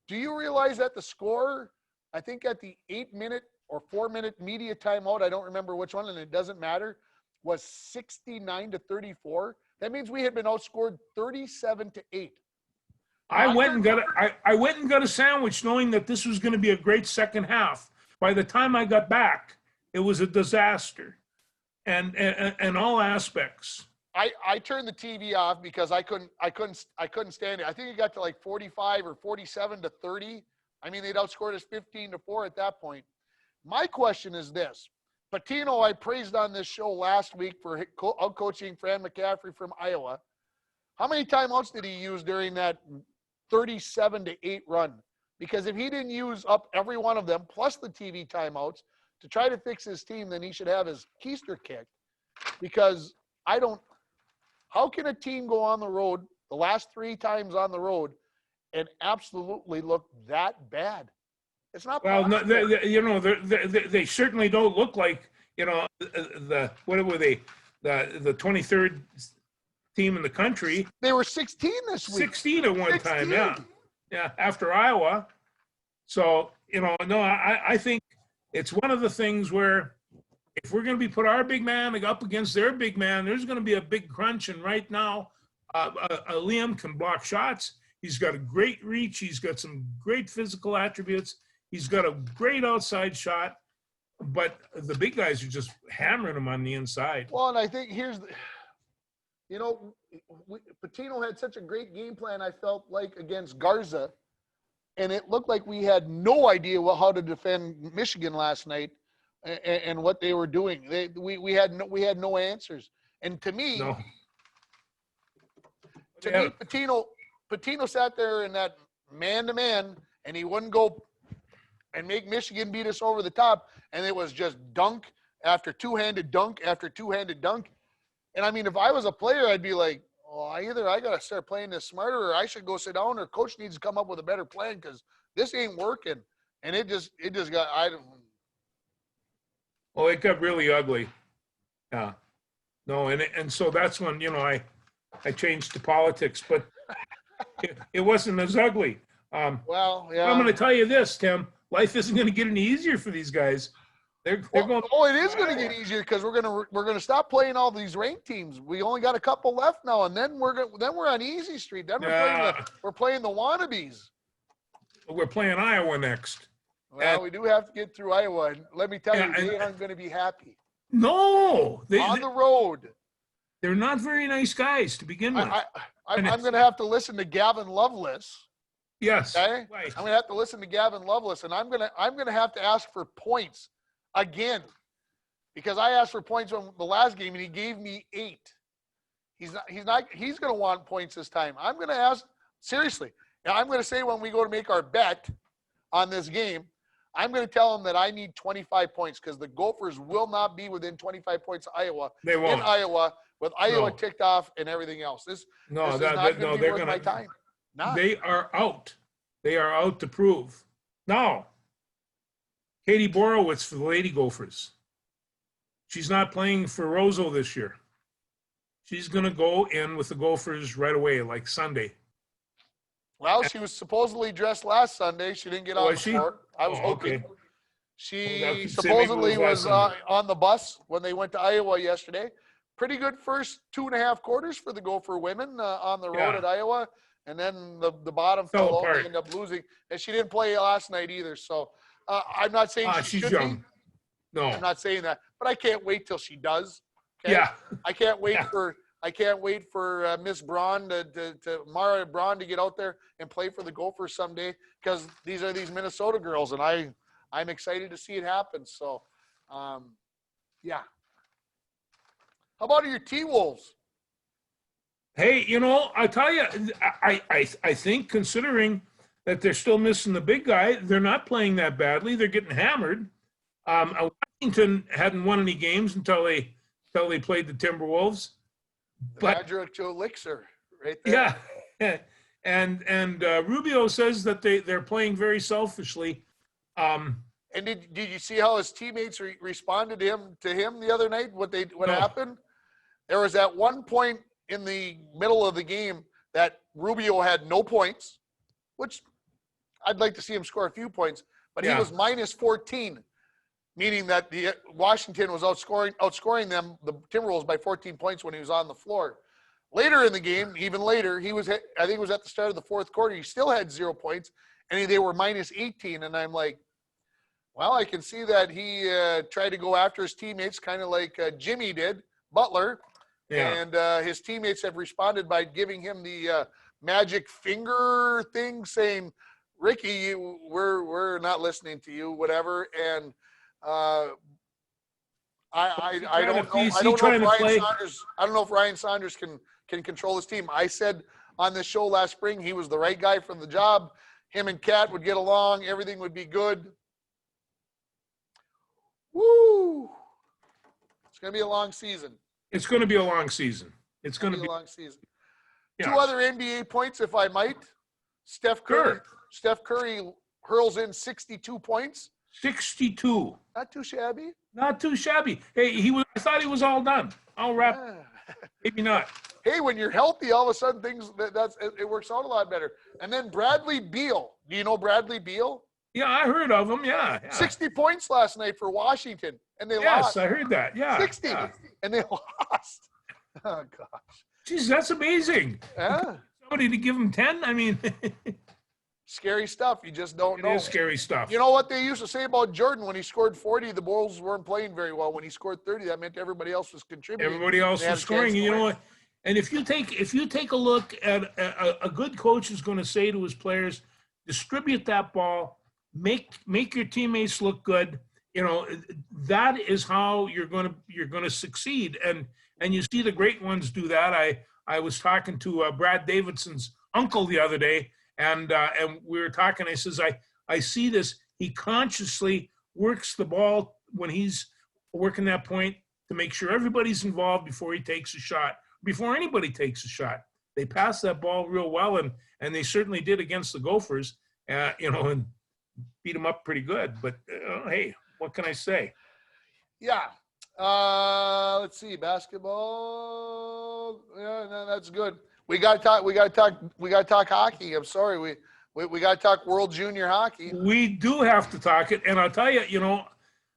Do you realize that the score, I think at the 8-minute or 4-minute media timeout, I don't remember which one, and it doesn't matter, was 69-34? That means we had been outscored 37-8. I went and got a sandwich knowing that this was going to be a great second half. By the time I got back, it was a disaster, and all aspects. I turned the TV off because I couldn't stand it. I think it got to like 45 or 47-30. I mean, they'd outscored us 15-4 at that point. My question is this: Patino, I praised on this show last week for out coaching Fran McCaffrey from Iowa. How many timeouts did he use during that 37-8 run? Because if he didn't use up every one of them, plus the TV timeouts, to try to fix his team, then he should have his keister kicked. Because how can a team go on the road the last 3 times on the road and absolutely look that bad? It's not possible. Well, they certainly don't look like, what were they, the 23rd team in the country. They were 16 this week. 16 at one 16. time, yeah, after Iowa. So, I think it's one of the things where if we're going to put our big man up against their big man, there's going to be a big crunch. And right now, Liam can block shots. He's got a great reach. He's got some great physical attributes. He's got a great outside shot. But the big guys are just hammering him on the inside. Well, and I think Patino had such a great game plan, I felt like, against Garza. And it looked like we had no idea how to defend Michigan last night and what they were doing. We had no answers. And to me, Patino sat there in that man-to-man, and he wouldn't go and make Michigan beat us over the top. And it was just dunk, after two-handed dunk after two-handed dunk. And I mean, if I was a player, I'd be like, well, either I got to start playing this smarter or I should go sit down or coach needs to come up with a better plan because this ain't working. And it just got, Well, it got really ugly. Yeah. No, and so that's when, I changed to politics, but it wasn't as ugly. well, yeah. I'm going to tell you this, Tim. Life isn't going to get any easier for these guys. They're going. Oh, it is going to get easier because we're gonna stop playing all these ranked teams. We only got a couple left now, and then we're on easy street. Then we're playing the wannabes. We're playing Iowa next. Well, we do have to get through Iowa, and let me tell you, they aren't going to be happy. No, On the road. They're not very nice guys to begin with. I'm going to have to listen to Gavin Loveless. Yes. Okay. Right. I'm going to have to listen to Gavin Loveless, and I'm going to have to ask for points again, because I asked for points on the last game and he gave me 8. He's going to want points this time. I'm going to ask seriously. Now I'm going to say when we go to make our bet on this game, I'm going to tell him that I need 25 points because the Gophers will not be within 25 points of Iowa. They won't. In Iowa with Iowa ticked off and everything else. This is not going to be worth my time. Not. They are out. They are out to prove. Now, Katie Borowitz for the Lady Gophers. She's not playing for Roseau this year. She's going to go in with the Gophers right away, like Sunday. Well, she was supposedly dressed last Sunday. She didn't get on the court. I was hoping. Okay. She supposedly was on the bus when they went to Iowa yesterday. Pretty good first 2.5 quarters for the Gopher women on the road at Iowa. And then the bottom fell off. They ended up losing. And she didn't play last night either. So I'm not saying she's young. Be. No. I'm not saying that. But I can't wait till she does. Okay? Yeah. I can't wait for Miss Braun to Mara Braun to get out there and play for the Gophers someday because these are these Minnesota girls, and I'm excited to see it happen. So, yeah. How about your T-Wolves? Hey, I tell you, I think considering that they're still missing the big guy, they're not playing that badly. They're getting hammered. Washington hadn't won any games until they played the Timberwolves. But Joe Lixer, right there. Yeah, and Rubio says that they're playing very selfishly. And did you see how his teammates responded to him the other night? What happened? There was at one point in the middle of the game that Rubio had no points, which I'd like to see him score a few points, but he was minus 14. Meaning that the Washington was outscoring them, the Timberwolves, by 14 points when he was on the floor. Later in the game, even later, I think it was at the start of the fourth quarter, he still had 0 points, and they were minus 18. And I'm like, well, I can see that he tried to go after his teammates, kind of like Jimmy did, Butler. Yeah. And his teammates have responded by giving him the magic finger thing, saying, Ricky, we're not listening to you, whatever. And I don't know if Ryan Saunders can control his team. I said on this show last spring he was the right guy for the job. Him and Kat would get along. Everything would be good. Woo! It's going to be a long season. It's going to be a long season. It's going to be a long season. Yes. 2 other NBA points, if I might. Steph Curry hurls in 62 points. 62. Not too shabby. Not too shabby. Hey, I thought he was all done. All wrapped. Yeah. Maybe not. Hey, when you're healthy, all of a sudden it works out a lot better. And then Bradley Beal. Do you know Bradley Beal? Yeah, I heard of him. Yeah. 60 points last night for Washington, and they lost. Yes, I heard that. Yeah. 60, and they lost. Oh gosh. Jeez, that's amazing. Yeah. Somebody to give him 10. I mean. Scary stuff. You just don't know. It is scary stuff. You know what they used to say about Jordan? When he scored 40, the Bulls weren't playing very well. When he scored 30, that meant everybody else was contributing. Everybody else was scoring. And you know what? And if you take a look at a good coach is going to say to his players, distribute that ball, make your teammates look good. That is how you're going to succeed. And you see the great ones do that. I was talking to Brad Davidson's uncle the other day. And we were talking, I says, I see this. He consciously works the ball when he's working that point to make sure everybody's involved before he takes a shot, before anybody takes a shot. They passed that ball real well, and they certainly did against the Gophers, and beat them up pretty good. But hey, what can I say? Yeah. Let's see. Basketball. Yeah, no, that's good. We got to talk hockey. I'm sorry. We got to talk World Junior Hockey. We do have to talk it, and I'll tell you,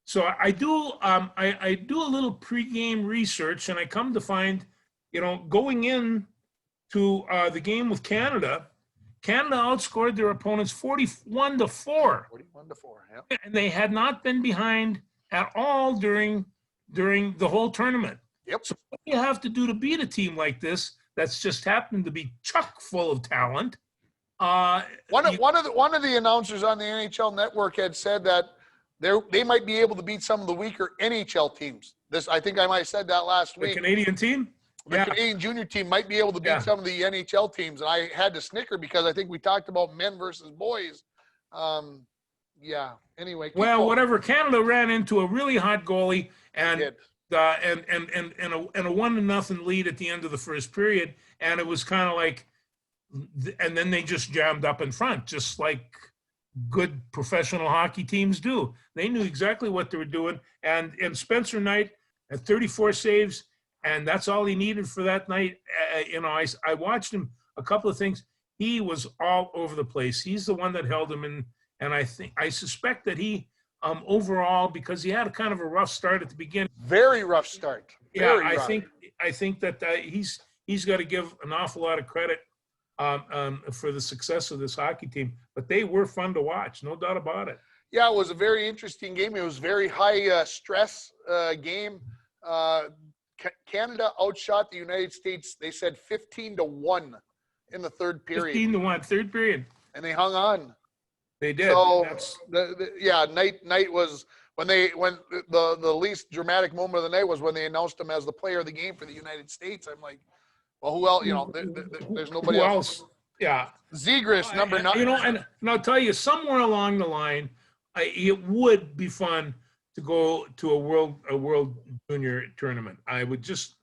so I do I do a little pregame research, and I come to find, going in to the game with Canada outscored their opponents 41-4. 41-4. Yeah. And they had not been behind at all during the whole tournament. Yep. So what you have to do to beat a team like this that's just happened to be chock full of talent. One of the announcers on the NHL Network had said that they might be able to beat some of the weaker NHL teams. I think I might have said that last week. The Canadian team? The Canadian junior team might be able to beat some of the NHL teams, and I had to snicker because I think we talked about men versus boys. Anyway. Well, whatever. Canada ran into a really hot goalie and a 1-0 lead at the end of the first period, and it was kind of like, and then they just jammed up in front, just like good professional hockey teams do. They knew exactly what they were doing, and Spencer Knight had 34 saves. And that's all he needed for that night. I watched him a couple of things. He was all over the place. He's the one that held him in. And I suspect that he, overall, because he had a kind of a rough start at the beginning. Very rough start. I think that he's got to give an awful lot of credit for the success of this hockey team. But they were fun to watch, no doubt about it. Yeah, it was a very interesting game. It was a very high stress game. Canada outshot the United States. They said 15-1 in the third period. 15-1, third period, and they hung on. They did. So Knight was when the least dramatic moment of the night was when they announced him as the player of the game for the United States. I'm like, well, who else? There's nobody else. Yeah, Zegras, number 9. And I'll tell you, somewhere along the line, it would be fun to go to a world junior tournament. I would just,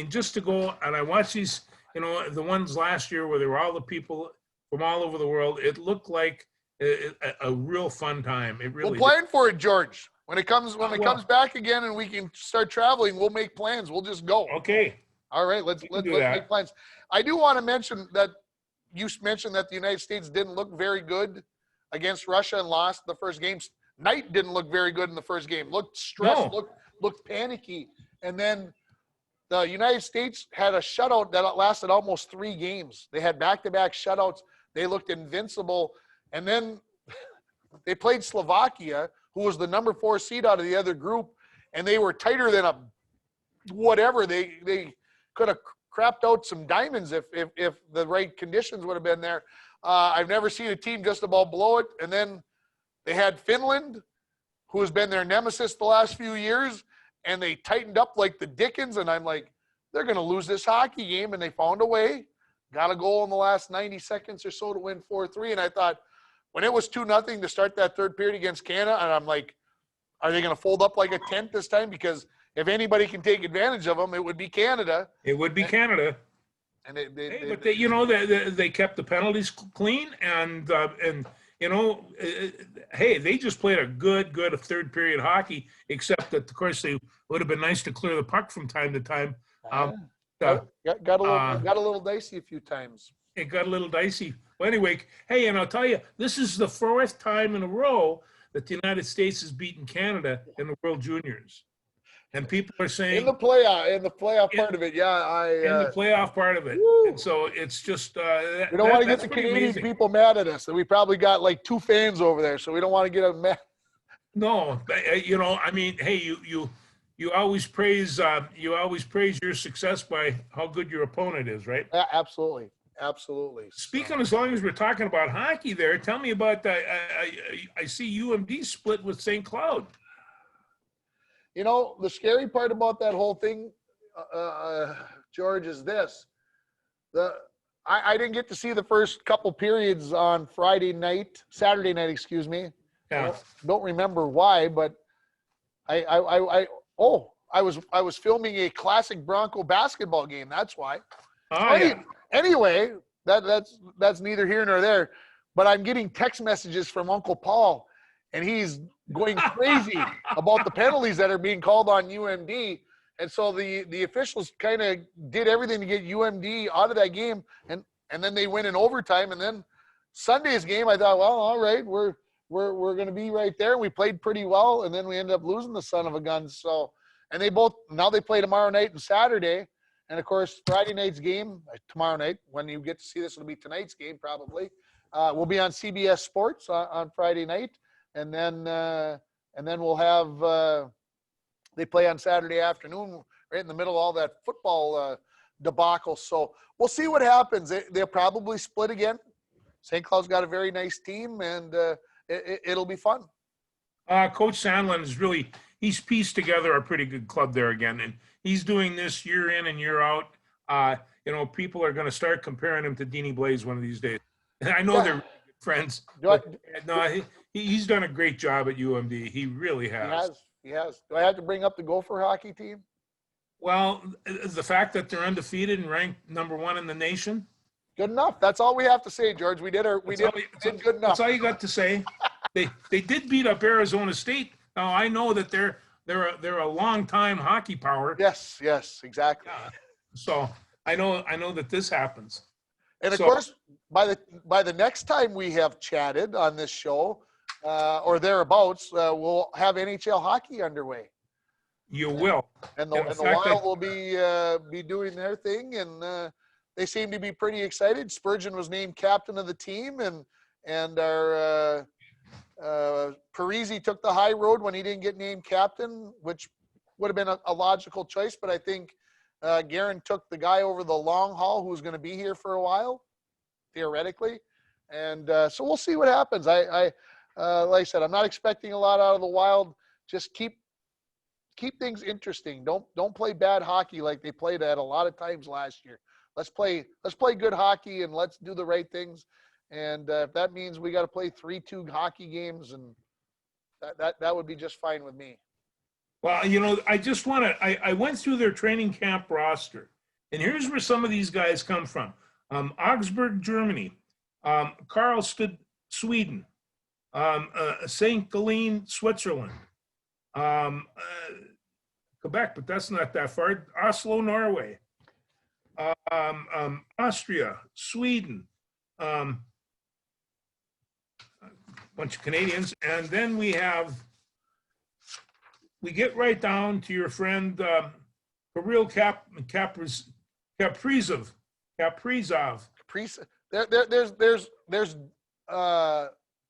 just to go, and I watched these, the ones last year where there were all the people from all over the world. It looked like a real fun time. It really. We'll plan for it, George. When it comes back again and we can start traveling, we'll make plans. We'll just go. Okay. All right. Let's make plans. I do want to mention that you mentioned that the United States didn't look very good against Russia and lost the first game. Knight didn't look very good in the first game. Looked stressed, looked panicky. And then the United States had a shutout that lasted almost 3 games. They had back-to-back shutouts. They looked invincible. And then they played Slovakia, who was the number 4 seed out of the other group, and they were tighter than a whatever. They could have crapped out some diamonds if the right conditions would have been there. I've never seen a team just about blow it. And then they had Finland, who has been their nemesis the last few years, and they tightened up like the Dickens. And I'm like, they're going to lose this hockey game. And they found a way, got a goal in the last 90 seconds or so to win 4-3. And I thought, when it was 2-0 to start that third period against Canada, and I'm like, are they going to fold up like a tent this time? Because if anybody can take advantage of them, it would be Canada. It would be Canada. And they kept the penalties clean, and hey, they just played a good third period hockey, except that, of course, they would have been nice to clear the puck from time to time. Got a little dicey a few times. It got a little dicey. Well, anyway, hey, and I'll tell you, this is the 4th time in a row that the United States has beaten Canada in the World Juniors. And people are saying in the playoff part of it, in the playoff part of it. And so it's just we don't want to get the Canadian people mad at us. And we probably got like 2 fans over there, so we don't want to get them mad. No, I mean, hey, you always praise your success by how good your opponent is, right? Absolutely. Speaking, as long as we're talking about hockey, there, tell me about that. I see UMD split with St. Cloud. The scary part about that whole thing, George, is this. I didn't get to see the first couple periods on Saturday night, excuse me. Yeah. Don't remember why, but I was filming a classic Bronco basketball game. That's why. Oh, yeah. Anyway, that's neither here nor there. But I'm getting text messages from Uncle Paul, and he's going crazy about the penalties that are being called on UMD. And so the officials kind of did everything to get UMD out of that game, and then they win in overtime. And then Sunday's game, I thought, well, all right, we're going to be right there. We played pretty well, and then we ended up losing the son of a gun. So, and they play tomorrow night and Saturday. And, of course, Friday night's game, tomorrow night, when you get to see this, it'll be tonight's game probably, will be on CBS Sports on Friday night. And then we'll have they play on Saturday afternoon right in the middle of all that football debacle. So we'll see what happens. They'll probably split again. St. Cloud's got a very nice team, and it'll be fun. Coach Sandlin is he's pieced together a pretty good club there again, and he's doing this year in and year out. People are going to start comparing him to Deanie Blaze one of these days. And I know they're really good friends. He's done a great job at UMD. He really has. He has. Do I have to bring up the Gopher hockey team? Well, the fact that they're undefeated and ranked #1 in the nation. Good enough. That's all we have to say, George. We did good enough. That's all you got to say. They did beat up Arizona State. Now I know that they're a long time hockey power. Yes, exactly. So I know that this happens. And of course, by the next time we have chatted on this show, or thereabouts, we'll have NHL hockey underway. You will. And the Wild will be doing their thing, and they seem to be pretty excited. Spurgeon was named captain of the team, and our Parisi took the high road when he didn't get named captain, which would have been a logical choice. But I think Guerin took the guy over the long haul who's going to be here for a while, theoretically. And so we'll see what happens. Like I said, I'm not expecting a lot out of the Wild. Just keep things interesting. Don't play bad hockey like they played at a lot of times last year. Let's play good hockey, and let's do the right things. And if that means we got to play 3-2 hockey games, and that would be just fine with me. Well, I went through their training camp roster, and here's where some of these guys come from. Augsburg, Germany, Karlstad, Sweden, St. Gallen, Switzerland, Quebec, but that's not that far, Oslo, Norway, Austria, Sweden, bunch of Canadians, and then we get right down to your friend Kirill Kaprizov. There's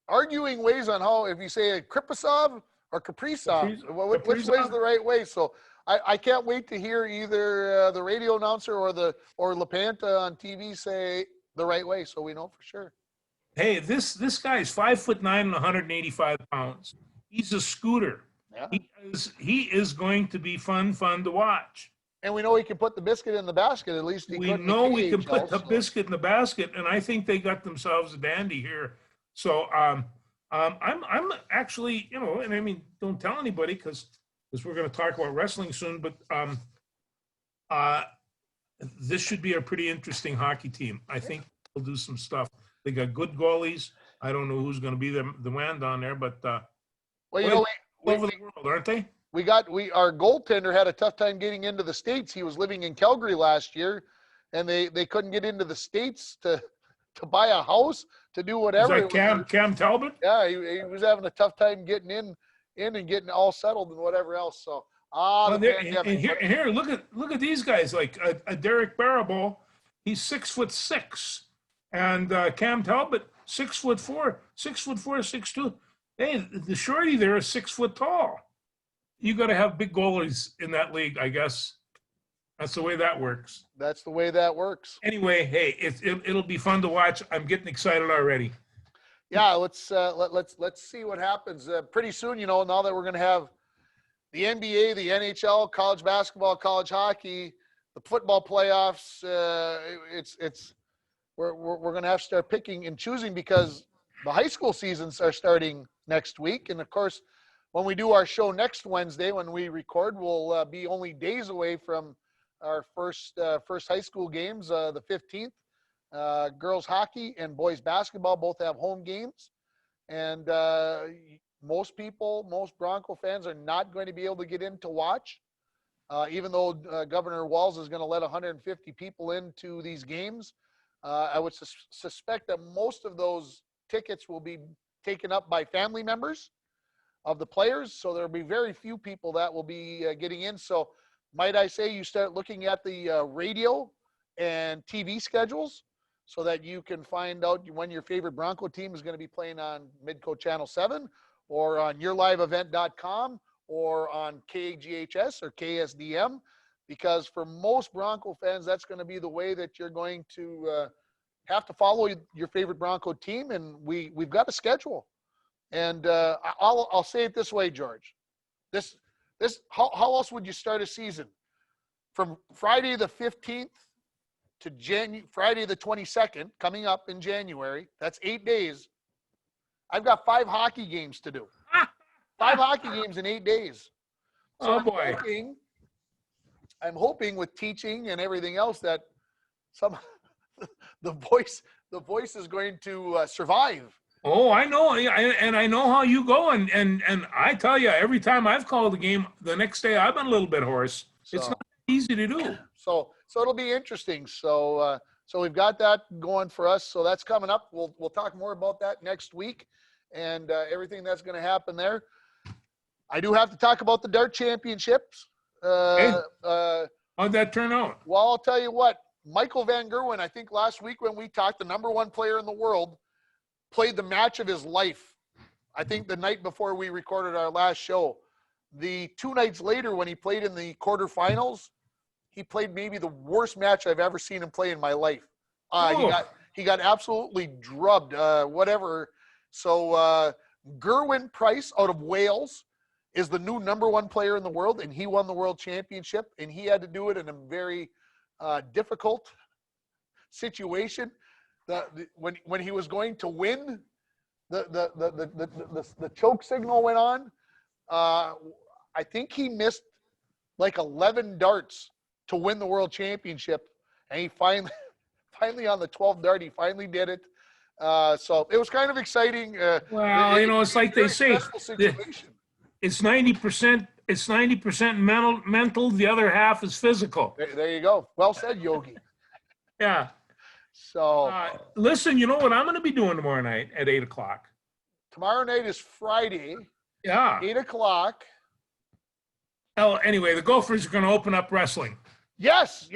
arguing ways on how, if you say Kripasov or Kaprizov, which way is the right way. So I can't wait to hear either the radio announcer or LaPanta on TV say the right way, so we know for sure. Hey, this guy is 5'9" and 185 pounds. He's a scooter. Yeah. He is going to be fun to watch. And we know he can put the biscuit in the basket. At least we know we can put the biscuit in the basket, and I think they got themselves a dandy here. So I'm actually, and I mean, don't tell anybody because we're going to talk about wrestling soon. But this should be a pretty interesting hockey team. I think they'll do some stuff. They got good goalies. I don't know who's going to be the man down there, but well, over the world, aren't they? Our goaltender had a tough time getting into the States. He was living in Calgary last year, and they couldn't get into the States to buy a house, to do whatever. Is that Cam Talbot? Yeah, he was having a tough time getting in and getting all settled and whatever else. So here, look at these guys like a Derek Barabol. He's 6'6", and Cam Talbot 6'4", 6'2". Hey, the shorty there is 6 foot tall. You got to have big goalies in that league, I guess. That's the way that works. That's the way that works. Anyway, hey, it'll be fun to watch. I'm getting excited already. Yeah, let's see what happens pretty soon. Now that we're going to have the NBA, the NHL, college basketball, college hockey, the football playoffs. We're going to have to start picking and choosing because the high school seasons are starting next week, and of course, when we do our show next Wednesday, when we record, we'll be only days away from our first high school games, the 15th. Girls hockey and boys basketball both have home games. And most Bronco fans are not going to be able to get in to watch, even though Governor Walz is going to let 150 people into these games. I would suspect that most of those tickets will be taken up by family members of the players. So there'll be very few people that will be getting in. So might I say you start looking at the radio and TV schedules so that you can find out when your favorite Bronco team is going to be playing on Midco Channel 7 or on yourliveevent.com or on KGHS or KSDM, because for most Bronco fans, that's going to be the way that you're going to have to follow your favorite Bronco team. And we've got a schedule. And I'll say it this way, George. How else would you start a season? From Friday the 15th to Friday the 22nd, coming up in January, that's 8 days. I've got 5 hockey games to do. 5 hockey games in 8 days. So Oh boy. I'm hoping with teaching and everything else that the voice is going to survive. Oh, I know, and I know how you go, and I tell you, every time I've called a game, the next day I've been a little bit hoarse. It's not easy to do. So it'll be interesting. So we've got that going for us. So that's coming up. We'll talk more about that next week, and everything that's going to happen there. I do have to talk about the Dart Championships. How'd that turn out? Well, I'll tell you what. Michael Van Gerwen, I think last week when we talked, the #1 player in the world, played the match of his life. I think the night before we recorded our last show. The 2 nights later, when he played in the quarterfinals, he played maybe the worst match I've ever seen him play in my life. He got absolutely drubbed, whatever. So Gerwyn Price out of Wales is the new #1 player in the world, and he won the world championship, and he had to do it in a very difficult situation. When he was going to win, the choke signal went on. I think he missed like 11 darts to win the world championship, and he finally on the 12th dart, he finally did it. So it was kind of exciting. Well, it's like they say, it's 90%. It's 90% mental. The other half is physical. There you go. Well said, Yogi. Yeah. So listen, you know what I'm going to be doing tomorrow night at 8:00. Tomorrow night is Friday. Yeah. 8:00. Oh, anyway, the Gophers are going to open up wrestling. Yes.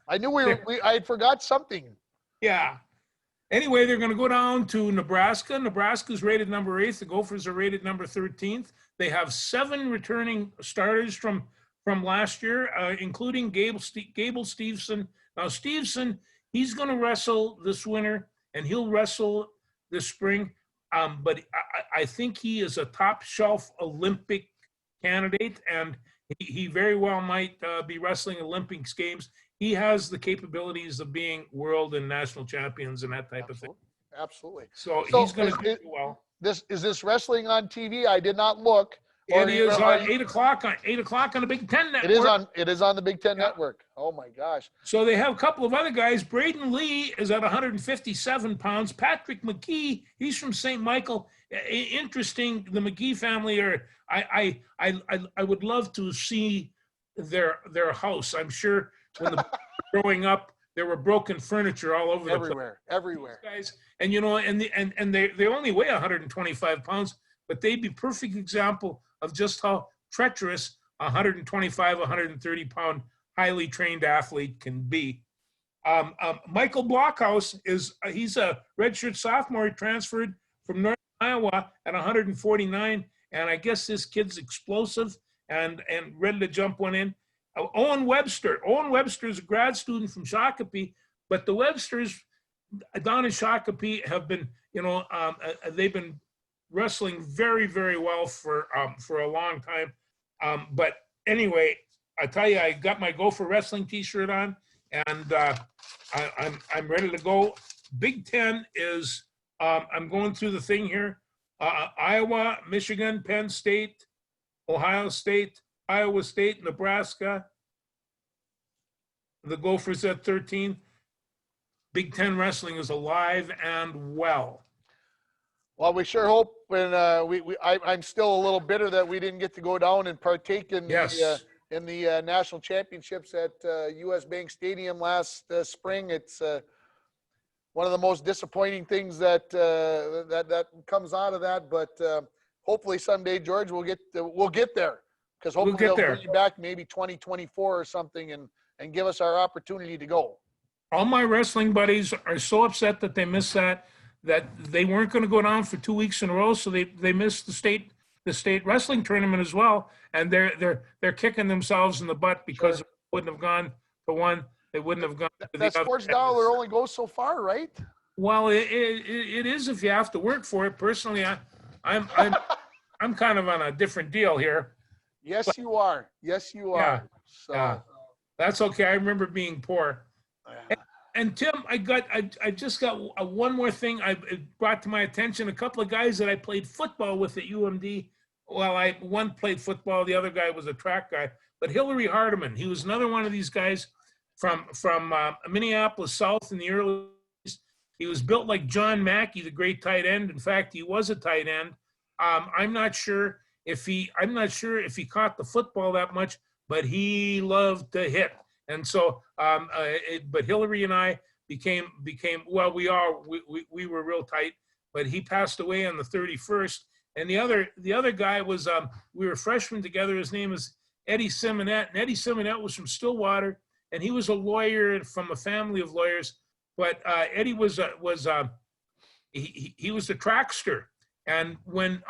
I knew I had forgot something. Yeah. Anyway, they're going to go down to Nebraska. Nebraska's rated number 8th. The Gophers are rated number 13th. They have 7 returning starters from last year, including Gable Steveson. Now, Steveson, he's going to wrestle this winter, and he'll wrestle this spring. But I think he is a top shelf Olympic candidate, and he very well might be wrestling Olympics games. He has the capabilities of being world and national champions and that type of thing. Absolutely. So he's going to do well. Is this wrestling on TV? I did not look. It is on 8:00 on the Big Ten Network. It is on the Big Ten Network. Oh my gosh. So they have a couple of other guys. Braden Lee is at 157 pounds. Patrick McKee, he's from St. Michael. Interesting. The McKee family are. I would love to see their house. I'm sure when growing up, there were broken furniture all over everywhere. Guys, and they only weigh 125 pounds, but they'd be perfect example of just how treacherous a 125, 130 pound highly trained athlete can be. Michael Blockhouse he's a redshirt sophomore. He transferred from Northern Iowa at 149, and I guess this kid's explosive and ready to jump one in. Owen Webster is a grad student from Shakopee, but the Websters down in Shakopee have been, they've been wrestling very, very well for a long time. But anyway, I tell you, I got my Gopher Wrestling T-shirt on, and I'm ready to go. Big Ten is I'm going through the thing here. Iowa, Michigan, Penn State, Ohio State, Iowa State, Nebraska. The Gophers at 13. Big Ten wrestling is alive and well. Well, we sure hope when I'm still a little bitter that we didn't get to go down and partake in Yes. the national championships at U.S. Bank Stadium last spring. It's one of the most disappointing things that that comes out of that. But hopefully someday, George, we'll get there, because hopefully get they'll there. bring you back maybe 2024 or something and give us our opportunity to go. All my wrestling buddies are so upset that they missed that they weren't going to go down for 2 weeks in a row, so they missed the state wrestling tournament as well, and they're kicking themselves in the butt because Sure. it wouldn't have gone to one, they wouldn't have gone to the That other. sports dollar only goes so far, right? Well, it is if you have to work for it. Personally, I'm kind of on a different deal here. Yes, you are. Yes, you are. Yeah. So Yeah. That's okay. I remember being poor. And Tim, I just got one more thing it brought to my attention. A couple of guys that I played football with at UMD. Well, one played football, the other guy was a track guy. But Hillary Hardeman, he was another one of these guys from Minneapolis South in the early. He was built like John Mackey, the great tight end. In fact, he was a tight end. I'm not sure if he caught the football that much, but he loved to hit. And so, but Hillary and I became well. We were real tight. But he passed away on the 31st. And the other guy was we were freshmen together. His name is Eddie Simonette. And Eddie Simonette was from Stillwater, and he was a lawyer from a family of lawyers. But Eddie was he was the trackster. And when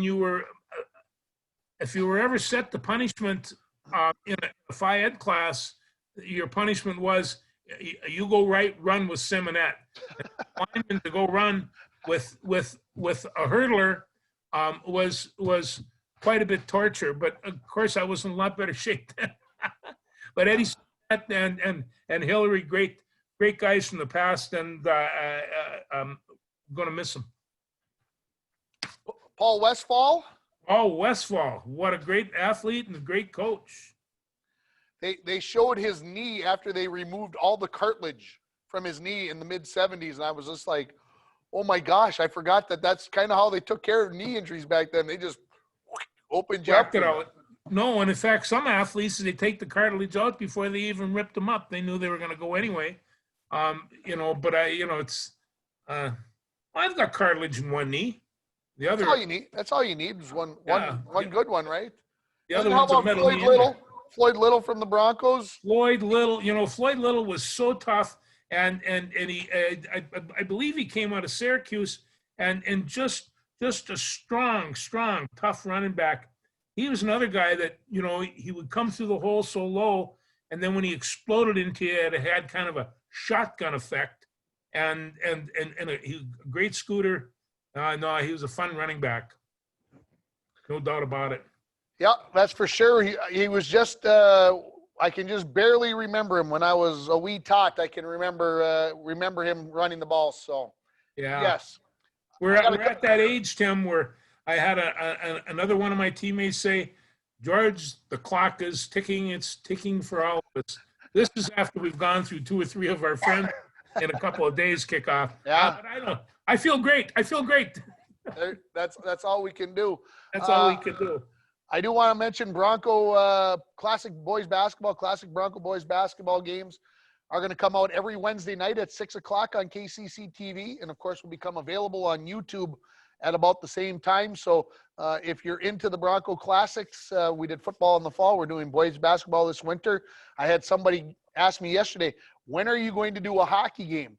you were if you were ever set to punishment in a Phi Ed class, your punishment was you go run with Simonette. And to go run with a hurdler was quite a bit torture. But of course, I was in a lot better shape then. But Eddie and Hillary, great guys from the past, and I'm going to miss them. Paul Westfall. Oh, Westfall, what a great athlete and a great coach. They showed his knee after they removed all the cartilage from his knee in the mid-'70s, and I was just like, oh my gosh, I forgot that's kind of how they took care of knee injuries back then. They just opened you up. No, and in fact, some athletes, they take the cartilage out before they even ripped them up. They knew they were going to go anyway. But it's I've got cartilage in one knee. The other. That's all you need. That's all you need is one good one, right? The other one's a metal Floyd knee. Little? Floyd Little from the Broncos. Floyd Little was so tough, and he I believe he came out of Syracuse, and just a strong, tough running back. He was another guy that he would come through the hole so low, and then when he exploded into it, it had kind of a shotgun effect, and he was a great scooter. No, he was a fun running back, no doubt about it. Yeah, that's for sure. He was just I can just barely remember him when I was a wee tot. I can remember him running the ball. So yeah, yes, we're at that age, Tim, where I had another one of my teammates say, "George, the clock is ticking. It's ticking for all of us." This is after we've gone through 2 or 3 of our friends in a couple of days kickoff. Yeah, but I feel great. That's all we can do. That's all we can do. I do want to mention Bronco Classic Bronco Boys basketball games are going to come out every Wednesday night at 6 o'clock on KCC TV, and of course will become available on YouTube at about the same time. So if you're into the Bronco Classics, we did football in the fall. We're doing boys basketball this winter. I had somebody ask me yesterday, when are you going to do a hockey game?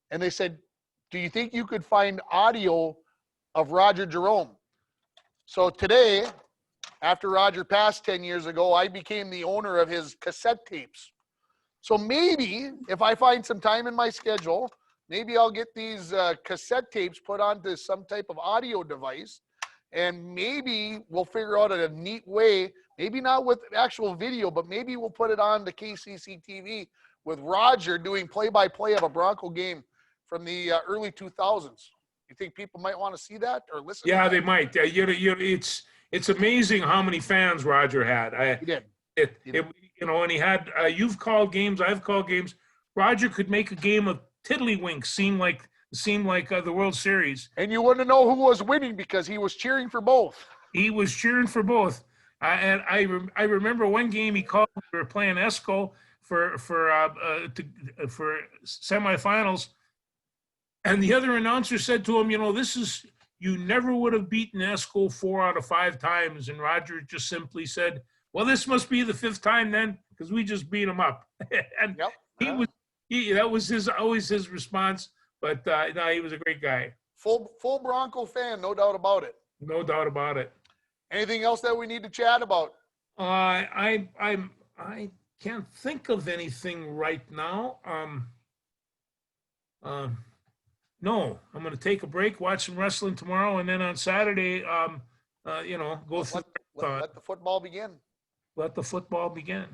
And they said, do you think you could find audio of Roger Jerome? So today, after Roger passed 10 years ago, I became the owner of his cassette tapes. So maybe if I find some time in my schedule, maybe I'll get these cassette tapes put onto some type of audio device, and maybe we'll figure out a neat way, maybe not with actual video, but maybe we'll put it on the KCC TV with Roger doing play-by-play of a Bronco game from the early 2000s. You think people might want to see that or listen? Yeah, to they that? might. It's amazing how many fans Roger had. He did. And he had, you've called games, I've called games. Roger could make a game of tiddlywinks seem like the World Series. And you wouldn't know who was winning because he was cheering for both. He was cheering for both. And I remember one game he called. We were playing Esco for semifinals, and the other announcer said to him, you never would have beaten Esco 4 out of 5 times. And Roger just simply said, well, this must be the 5th time then, because we just beat him up. And Yep. that was always his response. But no, he was a great guy. Full Bronco fan, no doubt about it. No doubt about it. Anything else that we need to chat about? I can't think of anything right now. No, I'm going to take a break, watch some wrestling tomorrow, and then on Saturday, go through. Let the football begin. Let the football begin.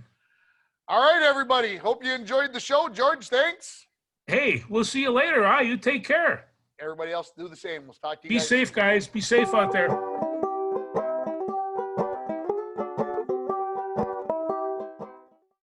All right, everybody. Hope you enjoyed the show. George, thanks. Hey, we'll see you later. You take care. Everybody else do the same. We'll talk to you Be guys. safe, guys. Be safe out there.